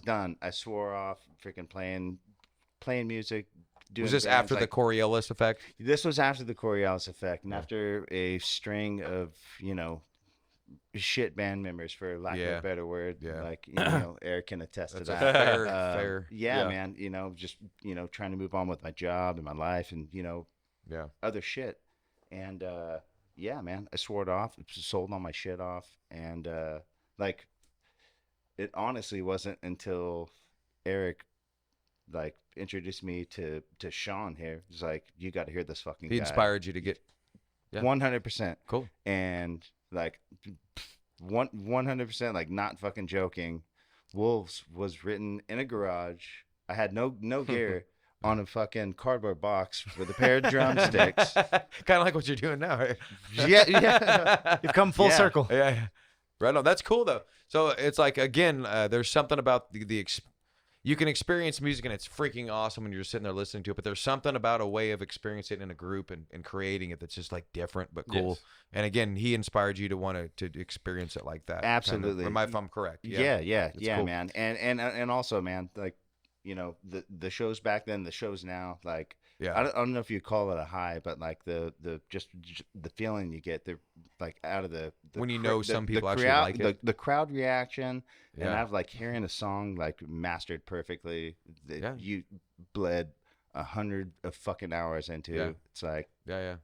Speaker 3: done. I swore off freaking playing music. Doing
Speaker 1: Was this
Speaker 3: bands,
Speaker 1: after the Coriolis effect?
Speaker 3: This was after the Coriolis effect, and after a string of shit band members, for lack of a better word.
Speaker 1: Yeah.
Speaker 3: Like Eric can attest to
Speaker 1: That's
Speaker 3: that.
Speaker 1: a fair.
Speaker 3: Yeah, man. Just trying to move on with my job and my life, and
Speaker 1: Yeah.
Speaker 3: other shit. And yeah, man, I swore it off, sold all my shit off, and like it honestly wasn't until Eric like introduced me to Sean here. He's like, you got to hear this fucking
Speaker 1: He
Speaker 3: guy.
Speaker 1: inspired you to get
Speaker 3: 100%.
Speaker 1: cool.
Speaker 3: And like 100%, like not fucking joking. Wolves was written in a garage. I had no gear on a fucking cardboard box with a pair of drumsticks.
Speaker 1: Kind of like what you're doing now, right?
Speaker 3: Yeah.
Speaker 4: you've come full
Speaker 3: Yeah.
Speaker 4: circle.
Speaker 1: Yeah. Right on. That's cool though. So it's like again, there's something about you can experience music and it's freaking awesome when you're just sitting there listening to it. But there's something about a way of experiencing it in a group and creating it that's just like different but cool.
Speaker 5: Yes.
Speaker 1: And again, he inspired you to want to experience it like that.
Speaker 3: Absolutely.
Speaker 1: If I'm correct.
Speaker 3: Yeah,
Speaker 1: It's cool.
Speaker 3: man. And also, man, like the shows back then, the shows now, like
Speaker 1: Yeah.
Speaker 3: I don't know if you call it a high, but like the just the feeling you get, the like out of the
Speaker 1: When you know some people actually
Speaker 3: crowd,
Speaker 1: like it.
Speaker 3: the crowd reaction, and
Speaker 1: Yeah.
Speaker 3: I've like hearing a song like mastered perfectly that
Speaker 1: Yeah.
Speaker 3: you bled 100 of fucking hours into.
Speaker 1: Yeah.
Speaker 3: It's like
Speaker 1: Yeah.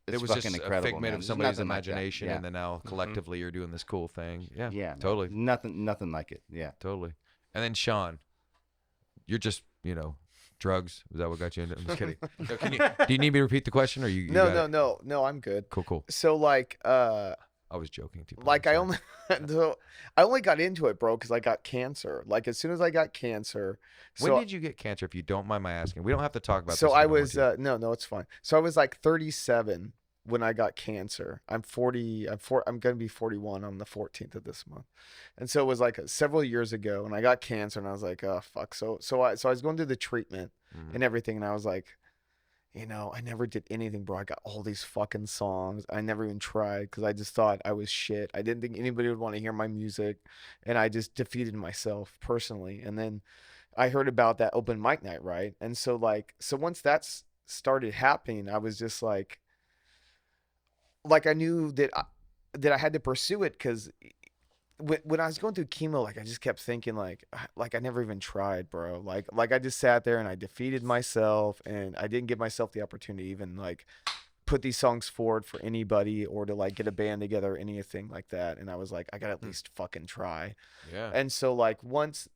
Speaker 3: it's
Speaker 1: It was
Speaker 3: fucking
Speaker 1: just
Speaker 3: incredible,
Speaker 1: a figment
Speaker 3: man.
Speaker 1: of
Speaker 3: There's
Speaker 1: somebody's
Speaker 3: nothing like that.
Speaker 1: imagination,
Speaker 3: Yeah.
Speaker 1: and then now collectively you're doing this cool thing. Yeah.
Speaker 3: Yeah,
Speaker 1: Totally.
Speaker 3: nothing like it. Yeah.
Speaker 1: Totally. And then Sean, you're just, drugs. Is that what got you into it? I'm just kidding. No, do you need me to repeat the question or you got it?
Speaker 2: No, I'm good.
Speaker 1: Cool.
Speaker 2: So like
Speaker 1: I was joking too.
Speaker 2: like I
Speaker 1: Sorry.
Speaker 2: only got into it, bro, because I got cancer. Like as soon as I got cancer.
Speaker 1: When did you get cancer, if you don't mind my asking? We don't have to talk about
Speaker 2: So
Speaker 1: this.
Speaker 2: I
Speaker 1: if you don't
Speaker 2: was
Speaker 1: want to.
Speaker 2: no, it's fine. So I was like 37 when I got cancer. I'm 40. I'm gonna be 41 on the 14th of this month, and so it was like several years ago, and I got cancer, and I was like, oh fuck. So I was going through the treatment
Speaker 1: Mhm.
Speaker 2: and everything, and I was like, I never did anything, bro. I got all these fucking songs. I never even tried because I just thought I was shit. I didn't think anybody would want to hear my music, and I just defeated myself personally. And then I heard about that open mic night, right? And so once that's started happening, I was just like I knew that I had to pursue it because when I was going through chemo, like I just kept thinking like I never even tried, bro. Like I just sat there and I defeated myself, and I didn't give myself the opportunity to even like put these songs forward for anybody or to like get a band together or anything like that. And I was like, I gotta at least fucking try.
Speaker 1: Yeah.
Speaker 2: And so like once,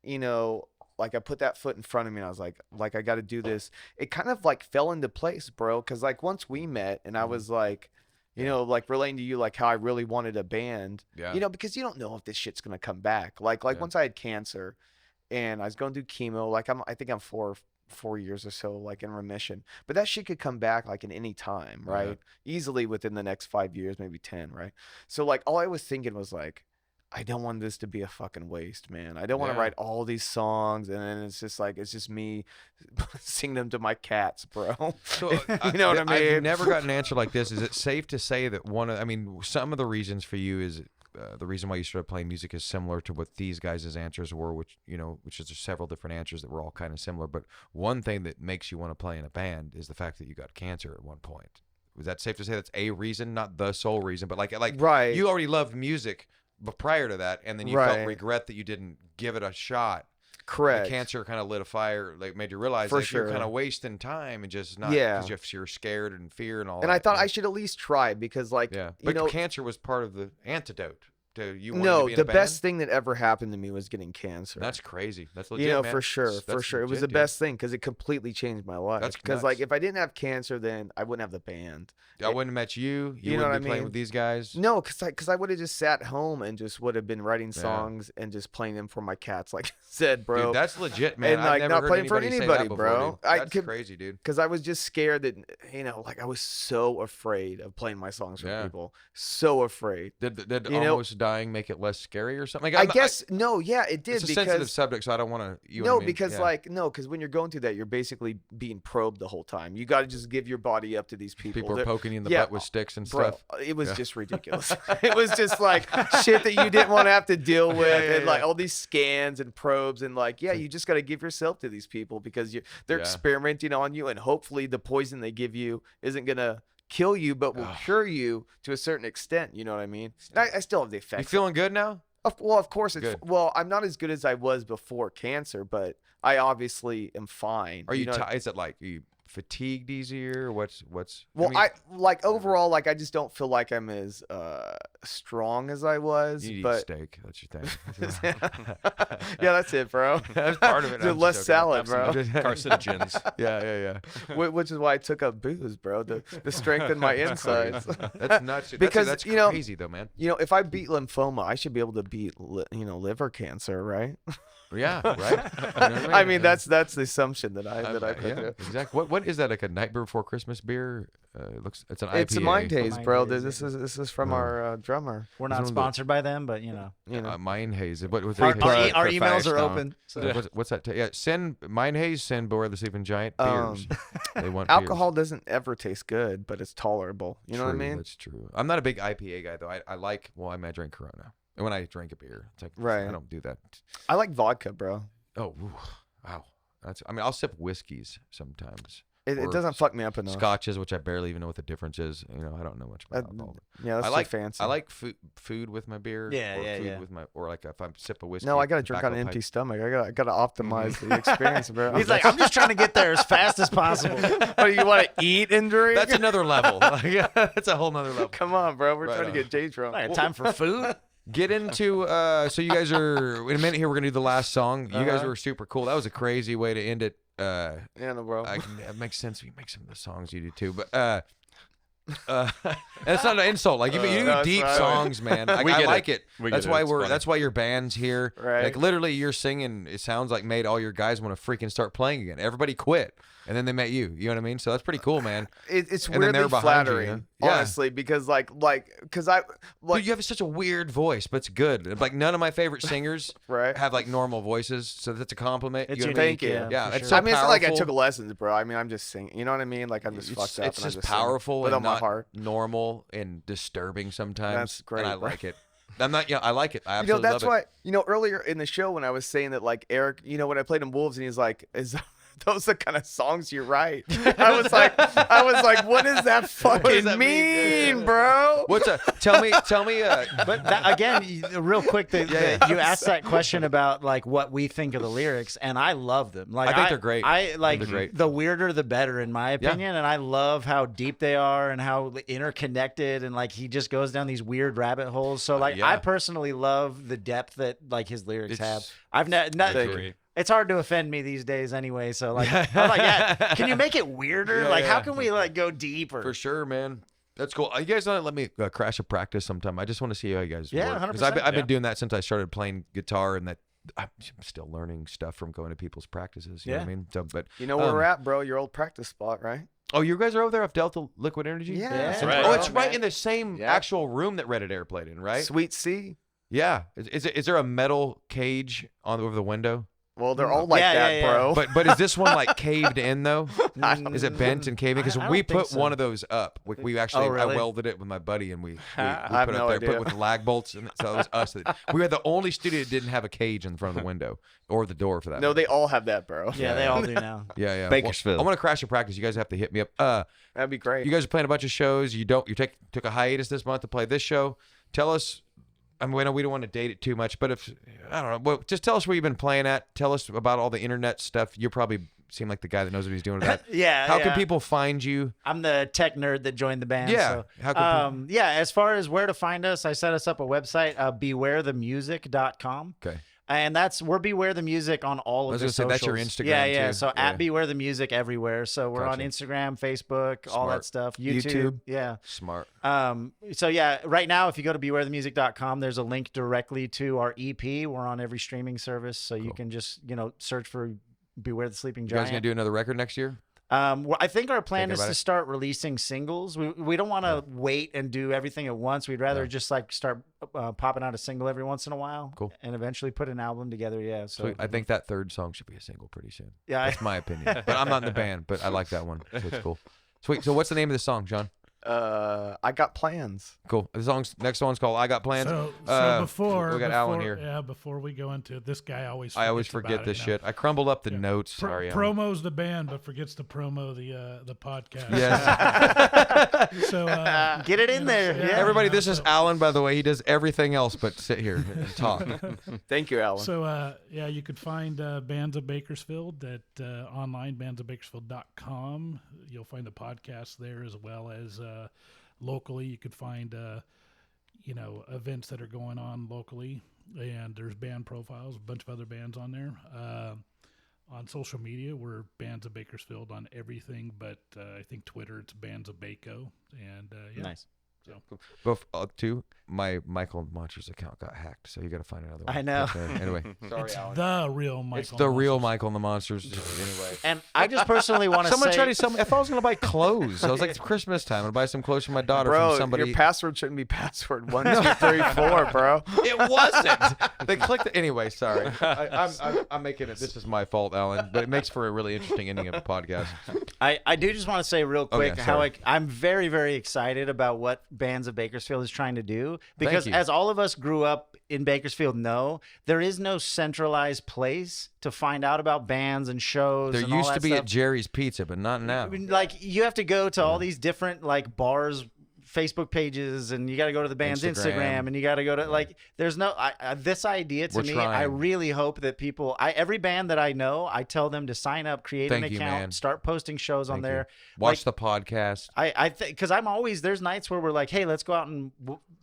Speaker 2: like I put that foot in front of me and I was like I got to do this. It kind of like fell into place, bro. Cause like once we met and I was like, like relating to you, like how I really wanted a band,
Speaker 1: Yeah.
Speaker 2: because you don't know if this shit's going to come back. Like
Speaker 1: Yeah.
Speaker 2: once I had cancer and I was going through chemo, like I think I'm 4 years or so, like in remission, but that shit could come back like in any time, right? Easily within the next 5 years, maybe 10. Right. So like all I was thinking was like, I don't want this to be a fucking waste, man. I don't want to
Speaker 1: Yeah.
Speaker 2: write all these songs and then it's just me singing them to my cats, bro.
Speaker 1: So,
Speaker 2: You know what I mean?
Speaker 1: I've never got an answer like this. Is it safe to say that some of the reasons for you is the reason why you started playing music is similar to what these guys' answers were, which is there's several different answers that were all kind of similar. But one thing that makes you want to play in a band is the fact that you got cancer at one point. Was that safe to say that's a reason, not the sole reason, but like
Speaker 2: Right.
Speaker 1: you already loved music, but prior to that, and then you felt
Speaker 2: Right.
Speaker 1: regret that you didn't give it a shot.
Speaker 2: Correct.
Speaker 1: The cancer kind of lit a fire, like made you realize
Speaker 2: For
Speaker 1: that you're
Speaker 2: sure.
Speaker 1: kind of wasting time and just not
Speaker 2: Yeah.
Speaker 1: because you're scared and fear and all
Speaker 2: And
Speaker 1: that.
Speaker 2: I thought I should at least try because
Speaker 1: yeah, but cancer was part of the antidote you wanted to
Speaker 2: No,
Speaker 1: be in
Speaker 2: the
Speaker 1: a band?
Speaker 2: best thing that ever happened to me was getting cancer.
Speaker 1: That's crazy. That's legit,
Speaker 2: you know,
Speaker 1: man.
Speaker 2: for sure,
Speaker 1: That's
Speaker 2: for sure. It was
Speaker 1: legit,
Speaker 2: the
Speaker 1: dude.
Speaker 2: best thing because it completely changed my life.
Speaker 1: That's
Speaker 2: Because like
Speaker 1: nuts.
Speaker 2: if I didn't have cancer, then I wouldn't have the band.
Speaker 1: I wouldn't have met you. You,
Speaker 2: You know
Speaker 1: wouldn't
Speaker 2: what
Speaker 1: be
Speaker 2: I
Speaker 1: playing
Speaker 2: mean?
Speaker 1: with these guys.
Speaker 2: No, because I would have just sat home and just would have been writing
Speaker 1: Yeah.
Speaker 2: songs and just playing them for my cats, like I said, bro.
Speaker 1: Dude, that's legit, man.
Speaker 2: And,
Speaker 1: I've
Speaker 2: like,
Speaker 1: never
Speaker 2: not
Speaker 1: heard
Speaker 2: playing for
Speaker 1: anybody say
Speaker 2: anybody,
Speaker 1: that before,
Speaker 2: bro.
Speaker 1: dude.
Speaker 2: I
Speaker 1: That's
Speaker 2: could-
Speaker 1: crazy, dude.
Speaker 2: Because I was just scared that, like I was so afraid of playing my songs for
Speaker 1: Yeah.
Speaker 2: people. So afraid.
Speaker 1: Did
Speaker 2: You know-
Speaker 1: almost dying make it less scary or something? Like,
Speaker 2: I
Speaker 1: I'm-
Speaker 2: guess, no, yeah, it did.
Speaker 1: it's a
Speaker 2: because
Speaker 1: sensitive subject, so I don't want to.
Speaker 2: no, because because when you're going through that, you're basically being probed the whole time. You got to just give your body up to these people.
Speaker 1: people are
Speaker 2: They're-
Speaker 1: poking you in the
Speaker 2: yeah,
Speaker 1: butt with sticks and
Speaker 2: Bro,
Speaker 1: stuff.
Speaker 2: it was
Speaker 1: Yeah.
Speaker 2: just ridiculous. It was just like shit that you didn't want to have to deal with,
Speaker 1: yeah,
Speaker 2: and like
Speaker 1: yeah.
Speaker 2: all these scans and probes, and like, yeah, you just got to give yourself to these people because they're
Speaker 1: Yeah.
Speaker 2: experimenting on you, and hopefully the poison they give you isn't gonna kill you, but will
Speaker 1: Ugh.
Speaker 2: cure you to a certain extent. You know what I mean? And I still have the
Speaker 1: You
Speaker 2: effects.
Speaker 1: feeling good now?
Speaker 2: Well, of course, it's
Speaker 1: Good.
Speaker 2: well. I'm not as good as I was before cancer, but I obviously am fine.
Speaker 1: Are you?
Speaker 2: know?
Speaker 1: Is it like are you fatigued easier? What's?
Speaker 2: Well,
Speaker 1: mean,
Speaker 2: I like overall, like I just don't feel like I'm as strong as I was.
Speaker 1: you eat
Speaker 2: but
Speaker 1: steak. That's your thing.
Speaker 2: yeah, that's it, bro.
Speaker 1: That's part of it.
Speaker 2: Just
Speaker 1: I'm
Speaker 2: less
Speaker 1: joking.
Speaker 2: salad, bro.
Speaker 5: Carcinogens.
Speaker 1: Yeah.
Speaker 2: Which is why I took up booze, bro, to strengthen my insides.
Speaker 1: That's nuts. Dude.
Speaker 2: Because,
Speaker 1: that's
Speaker 2: you know-
Speaker 1: crazy though, man.
Speaker 2: You know, if I beat lymphoma, I should be able to beat liver cancer, right?
Speaker 1: Yeah, right. You know what
Speaker 2: I mean, that's the assumption that I put
Speaker 1: yeah,
Speaker 2: there.
Speaker 1: exactly. What is that? Like a Nightmare Before Christmas beer? It's an IPA.
Speaker 2: It's a Mind Haze,
Speaker 4: Mind
Speaker 2: bro.
Speaker 4: Haze,
Speaker 2: This
Speaker 4: yeah.
Speaker 2: is from
Speaker 1: Oh.
Speaker 2: our drummer.
Speaker 4: We're
Speaker 1: It's
Speaker 4: not
Speaker 1: one of the-
Speaker 4: sponsored by them, but you know,
Speaker 2: You know,
Speaker 1: Mind Haze. What's
Speaker 4: our,
Speaker 1: that?
Speaker 4: our,
Speaker 1: taste?
Speaker 4: e- our
Speaker 3: for
Speaker 4: emails are
Speaker 3: Firestone.
Speaker 4: open. So.
Speaker 1: What's that? Yeah, send Mind Haze. Send Beware the Sleeping Giant beers. They want
Speaker 2: alcohol doesn't ever taste good, but it's tolerable. You know what I mean?
Speaker 1: That's true. I'm not a big IPA guy though. I like. Well, I drink Corona. And when I drink a beer, it's like
Speaker 2: Right.
Speaker 1: I don't do that.
Speaker 2: I like vodka, bro.
Speaker 1: Oh, ooh, wow. I'll sip whiskeys sometimes.
Speaker 2: It
Speaker 1: Or
Speaker 2: doesn't fuck me up enough.
Speaker 1: Scotches, which I barely even know what the difference is. You know, I don't know much about alcohol.
Speaker 2: Yeah, that's
Speaker 1: I
Speaker 2: too
Speaker 1: like
Speaker 2: fancy.
Speaker 1: I like food with my beer.
Speaker 4: Yeah,
Speaker 1: or
Speaker 4: yeah,
Speaker 1: food
Speaker 4: yeah.
Speaker 1: with my or like if I sip a whiskey.
Speaker 2: No, I gotta drink on
Speaker 1: tobacco
Speaker 2: an empty
Speaker 1: pipe.
Speaker 2: stomach. I gotta optimize the experience, bro.
Speaker 4: He's like, I'm just trying to get there as fast as possible.
Speaker 2: what do you want to eat and drink?
Speaker 1: That's another level. That's a whole nother level.
Speaker 2: Come on, bro. We're
Speaker 1: Right
Speaker 2: trying
Speaker 1: on.
Speaker 2: to get Jay drunk.
Speaker 4: All right, time for food.
Speaker 1: Get into so you guys are in a minute here. We're gonna do the last song. You guys
Speaker 2: Uh-huh.
Speaker 1: were super cool. That was a crazy way to end it.
Speaker 2: Yeah, no, bro.
Speaker 1: It makes sense. You make some of the songs you do too, but that's not an insult. Like you do
Speaker 2: No, it's
Speaker 1: deep
Speaker 2: fine.
Speaker 1: songs, man. Like,
Speaker 5: We
Speaker 1: I
Speaker 5: get
Speaker 1: like
Speaker 5: it.
Speaker 1: it.
Speaker 5: We
Speaker 1: That's
Speaker 5: get it.
Speaker 1: why
Speaker 5: It's
Speaker 1: we're.
Speaker 5: funny.
Speaker 1: That's why your band's here.
Speaker 2: Right.
Speaker 1: Like literally, you're singing. It sounds like made all your guys want to freaking start playing again. Everybody quit, and then they met you. You know what I mean? So that's pretty cool, man.
Speaker 2: It's
Speaker 1: And then they're
Speaker 2: weirdly
Speaker 1: behind you,
Speaker 2: flattering,
Speaker 1: yeah. Yeah.
Speaker 2: honestly, because because I
Speaker 1: Dude, you have such a weird voice, but it's good. Like none of my favorite singers
Speaker 2: right.
Speaker 1: have like normal voices, so that's a compliment.
Speaker 4: It's
Speaker 1: You know
Speaker 4: unique.
Speaker 1: what I mean?
Speaker 2: Thank you.
Speaker 1: Yeah,
Speaker 4: for
Speaker 1: it's
Speaker 4: sure.
Speaker 1: so
Speaker 2: I mean, it's not like I
Speaker 1: powerful.
Speaker 2: took lessons, bro. I mean, I'm just singing. You know what I mean? Like I'm just fucked up.
Speaker 1: It's
Speaker 2: and I'm
Speaker 1: just
Speaker 2: singing
Speaker 1: powerful
Speaker 2: with
Speaker 1: and
Speaker 2: all my
Speaker 1: not
Speaker 2: heart.
Speaker 1: normal and disturbing sometimes.
Speaker 2: That's great,
Speaker 1: and I
Speaker 2: bro.
Speaker 1: like it. I'm not. Yeah, I like it. I
Speaker 2: You know,
Speaker 1: absolutely
Speaker 2: that's
Speaker 1: love
Speaker 2: why, earlier in the show when I was saying that, like, Eric, when I played in Wolves and he's like, is those the kind of songs you write? I was like, what does that fucking
Speaker 1: that mean?
Speaker 2: mean, bro?
Speaker 1: it. What's tell me.
Speaker 4: But that, again, real quick,
Speaker 1: Yeah.
Speaker 4: you asked that question about like what we think of the lyrics, and I love them. Like
Speaker 1: I think they're great.
Speaker 4: I like
Speaker 1: They're great.
Speaker 4: the weirder the better, in my opinion. And I love how deep they are and how interconnected, and like he just goes down these weird rabbit holes. So like
Speaker 1: yeah.
Speaker 4: I personally love the depth that like his lyrics
Speaker 1: It's-
Speaker 4: have. I've not.
Speaker 1: I
Speaker 2: Thank
Speaker 1: agree.
Speaker 4: It's hard to offend me these days anyway. So like, I'm like, yeah, can you make it weirder?
Speaker 1: Yeah,
Speaker 4: like, how
Speaker 1: yeah.
Speaker 4: can we like go deeper?
Speaker 1: For sure, man. That's cool. You guys want to let me crash a practice sometime? I just want to see how you guys
Speaker 4: Yeah,
Speaker 1: work.
Speaker 4: 100%,
Speaker 1: I've
Speaker 5: yeah.
Speaker 1: been doing that since I started playing guitar, and that I'm still learning stuff from going to people's practices. You know what I mean? So, but
Speaker 2: You know where we're at, bro? Your old practice spot, right?
Speaker 1: oh, you guys are over there off Delta Liquid Energy?
Speaker 2: Yeah.
Speaker 4: Yeah.
Speaker 5: Right.
Speaker 1: Oh, it's
Speaker 2: Oh,
Speaker 1: right
Speaker 2: man.
Speaker 1: in the same
Speaker 3: Yeah.
Speaker 1: actual room that Reddit Air played in, right?
Speaker 2: Sweet C.
Speaker 1: Yeah. Is there a metal cage over the window?
Speaker 2: Well, they're all like
Speaker 4: Yeah,
Speaker 2: that,
Speaker 4: yeah, yeah.
Speaker 2: bro.
Speaker 1: But is this one like caved in though? Is it bent and caving? Because
Speaker 4: I don't
Speaker 1: we
Speaker 4: think
Speaker 1: put
Speaker 4: so.
Speaker 1: one of those up. We actually
Speaker 4: Oh, really?
Speaker 1: I welded it with my buddy and we
Speaker 2: I
Speaker 1: put
Speaker 2: have
Speaker 1: it
Speaker 2: no
Speaker 1: up there,
Speaker 2: idea.
Speaker 1: put it with lag bolts, and so it was us. We were the only studio that didn't have a cage in front of the window or the door for that.
Speaker 2: No,
Speaker 1: matter.
Speaker 2: they all have that, bro.
Speaker 4: Yeah, they all do now.
Speaker 1: Yeah, yeah.
Speaker 3: Bakersfield.
Speaker 1: Well, I want to crash a practice. You guys have to hit me up.
Speaker 2: That'd be great.
Speaker 1: You guys are playing a bunch of shows. You took a hiatus this month to play this show. Tell us. I mean, we don't want to date it too much, but if I don't know, well, just tell us where you've been playing at. Tell us about all the internet stuff. You're probably seem like the guy that knows what he's doing with that.
Speaker 4: Yeah.
Speaker 1: How can people find you?
Speaker 4: I'm the tech nerd that joined the band.
Speaker 1: Yeah.
Speaker 4: So,
Speaker 1: How can
Speaker 4: yeah. As far as where to find us, I set us up a website, bewarethemusic.com.
Speaker 1: Okay.
Speaker 4: And we're Beware the Music on all of the socials.
Speaker 1: That's your Instagram.
Speaker 4: Yeah.
Speaker 1: too.
Speaker 4: So at Beware the Music everywhere. So we're on
Speaker 1: Gotcha.
Speaker 4: Instagram, Facebook, all
Speaker 1: Smart.
Speaker 4: that stuff. YouTube. Yeah.
Speaker 1: Smart.
Speaker 4: So yeah, right now, if you go to bewarethemusic.com, there's a link directly to our EP. We're on every streaming service. So you can just, search for Beware the Sleeping
Speaker 1: You
Speaker 4: Giant.
Speaker 1: guys gonna do another record next year?
Speaker 4: Well, I think our plan
Speaker 1: Thinking
Speaker 4: is
Speaker 1: about
Speaker 4: to
Speaker 1: it?
Speaker 4: start releasing singles. We don't want to wait and do everything at once. We'd rather just like start popping out a single every once in a while.
Speaker 1: Cool.
Speaker 4: And eventually put an album together. Yeah. So
Speaker 1: Sweet. I think that third song should be a single pretty soon.
Speaker 4: Yeah.
Speaker 1: That's my opinion. But I'm not in the band, but I like that one. So it's cool. Sweet. So what's the name of the song, John?
Speaker 2: I got plans.
Speaker 1: Cool. The next one's called "I Got Plans."
Speaker 6: So before
Speaker 1: we got Alan here.
Speaker 6: Yeah, before we go into it, this guy always
Speaker 1: I always
Speaker 6: forgets
Speaker 1: forget
Speaker 6: about
Speaker 1: this
Speaker 6: it now.
Speaker 1: shit. I crumbled up the notes. Sorry, Alan.
Speaker 6: Promos the band, but forgets to promo the podcast.
Speaker 1: Yes.
Speaker 6: So
Speaker 4: get it in there.
Speaker 6: yeah.
Speaker 4: Yeah.
Speaker 1: Everybody, this is Alan, by the way. He does everything else but sit here and talk.
Speaker 2: Thank you, Alan.
Speaker 6: So yeah, you could find Bands of Bakersfield at online bandsofbakersfield.com. You'll find the podcast there, as well as locally. You could find events that are going on locally, and there's band profiles, a bunch of other bands on there. On social media, we're Bands of Bakersfield on everything, but I think Twitter, it's Bands of Bako, and yeah.
Speaker 4: Nice.
Speaker 1: Too, my Michael Monsters account got hacked, so you got to find another one.
Speaker 4: I know.
Speaker 1: But, anyway, sorry,
Speaker 6: It's
Speaker 1: Alan.
Speaker 6: the real Michael.
Speaker 1: It's the real
Speaker 6: Monsters.
Speaker 1: Michael and the Monsters. Anyway.
Speaker 4: And I just personally want to
Speaker 1: Someone
Speaker 4: say,
Speaker 1: tried to sell me. If I was going to buy clothes, I was like, it's Christmas time. I'm going to buy some clothes for my daughter
Speaker 2: Bro,
Speaker 1: from somebody.
Speaker 2: your password shouldn't be password 1, 2, 3, 4, bro.
Speaker 1: It wasn't. They clicked it. Anyway, sorry. I'm making it. This is my fault, Alan. But it makes for a really interesting ending of the podcast.
Speaker 4: I do just want to say real quick
Speaker 1: yeah,
Speaker 4: how
Speaker 1: sorry.
Speaker 4: I'm very, very excited about what Bands of Bakersfield is trying to do, because
Speaker 1: you.
Speaker 4: as all of us grew up in Bakersfield know, there is no centralized place to find out about bands and shows.
Speaker 1: There
Speaker 4: and all
Speaker 1: used
Speaker 4: that
Speaker 1: to be
Speaker 4: stuff.
Speaker 1: at Jerry's Pizza, but not now.
Speaker 4: I mean, like, you have to go to all these different like bars, Facebook pages, and you got to go to the band's Instagram, and you got to go to like. There's no this idea to
Speaker 1: We're
Speaker 4: me.
Speaker 1: trying.
Speaker 4: I really hope that people. Every band that I know, I tell them to sign up, create
Speaker 1: Thank
Speaker 4: an
Speaker 1: you,
Speaker 4: account,
Speaker 1: man.
Speaker 4: start posting shows on
Speaker 1: Thank you.
Speaker 4: there.
Speaker 1: Watch the podcast.
Speaker 4: Because I'm always, there's nights where we're like, hey, let's go out and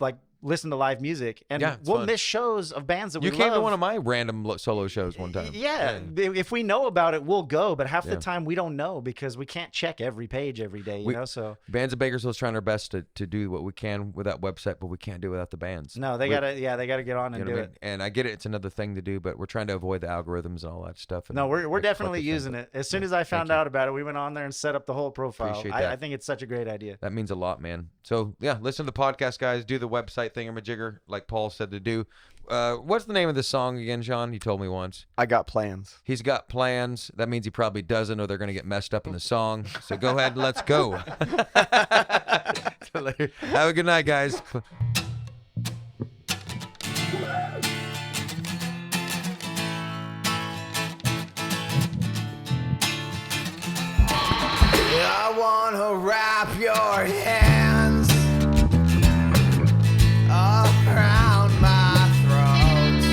Speaker 4: like listen to live music, and
Speaker 1: Yeah, it's
Speaker 4: we'll
Speaker 1: fun.
Speaker 4: miss shows of bands that
Speaker 1: You
Speaker 4: we
Speaker 1: came
Speaker 4: love.
Speaker 1: to one of my random solo shows one time.
Speaker 4: Yeah, if we know about it, we'll go. But half the time we don't know because we can't check every page every day. You know, so
Speaker 1: Bands of Bakersfield's trying our best to do what we can with that website, but we can't do it without the bands.
Speaker 4: no, they gotta get on
Speaker 1: You
Speaker 4: and
Speaker 1: know
Speaker 4: do
Speaker 1: what I mean?
Speaker 4: it.
Speaker 1: And I get it; it's another thing to do, but we're trying to avoid the algorithms and all that stuff. And
Speaker 4: No, we're
Speaker 1: like,
Speaker 4: definitely
Speaker 1: what the
Speaker 4: using
Speaker 1: thing.
Speaker 4: it. As soon as I found out about it, we went on there and set up the whole profile.
Speaker 1: Appreciate
Speaker 4: I
Speaker 1: that.
Speaker 4: think it's such a great idea.
Speaker 1: That means a lot, man. So yeah, listen to the podcast, guys. Do the website thingamajigger, like Paul said to do. What's the name of the song again, Sean? You told me once.
Speaker 2: I got plans.
Speaker 1: He's got plans. That means he probably doesn't, or they're going to get messed up in the song. So go ahead and let's go. Have a good night, guys.
Speaker 2: I wanna wrap your hands around my throat.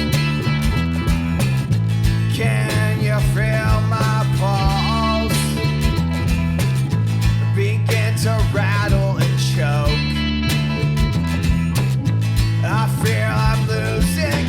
Speaker 2: Can you feel my pulse begin to rattle and choke? I feel I'm losing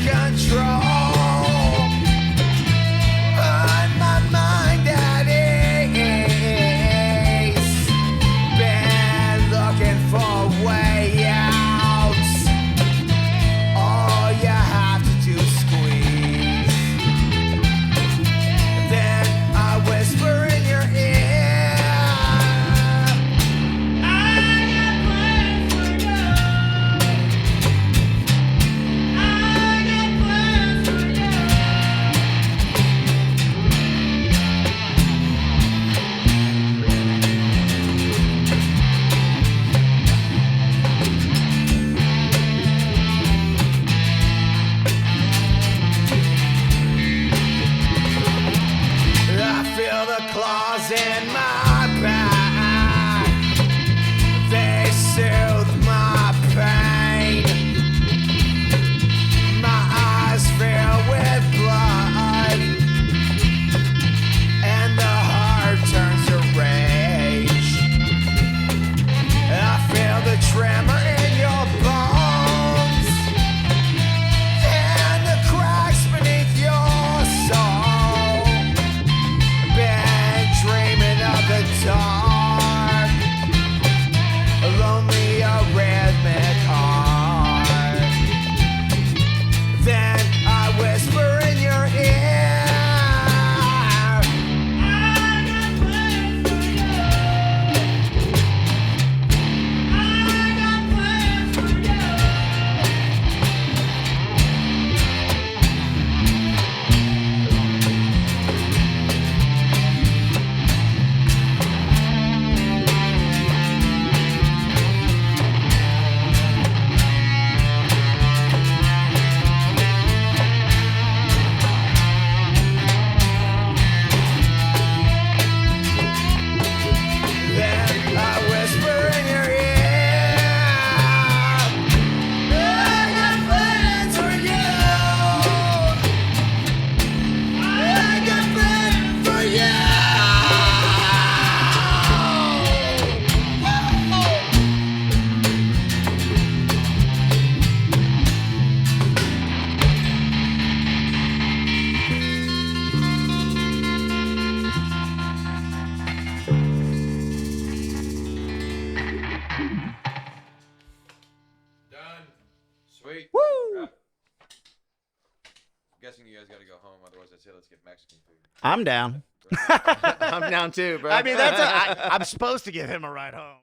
Speaker 1: guessing you guys got to go home. Otherwise, I'd say let's get Mexican food.
Speaker 4: I'm down.
Speaker 3: I'm down too, bro.
Speaker 4: I mean, I'm supposed to give him a ride home.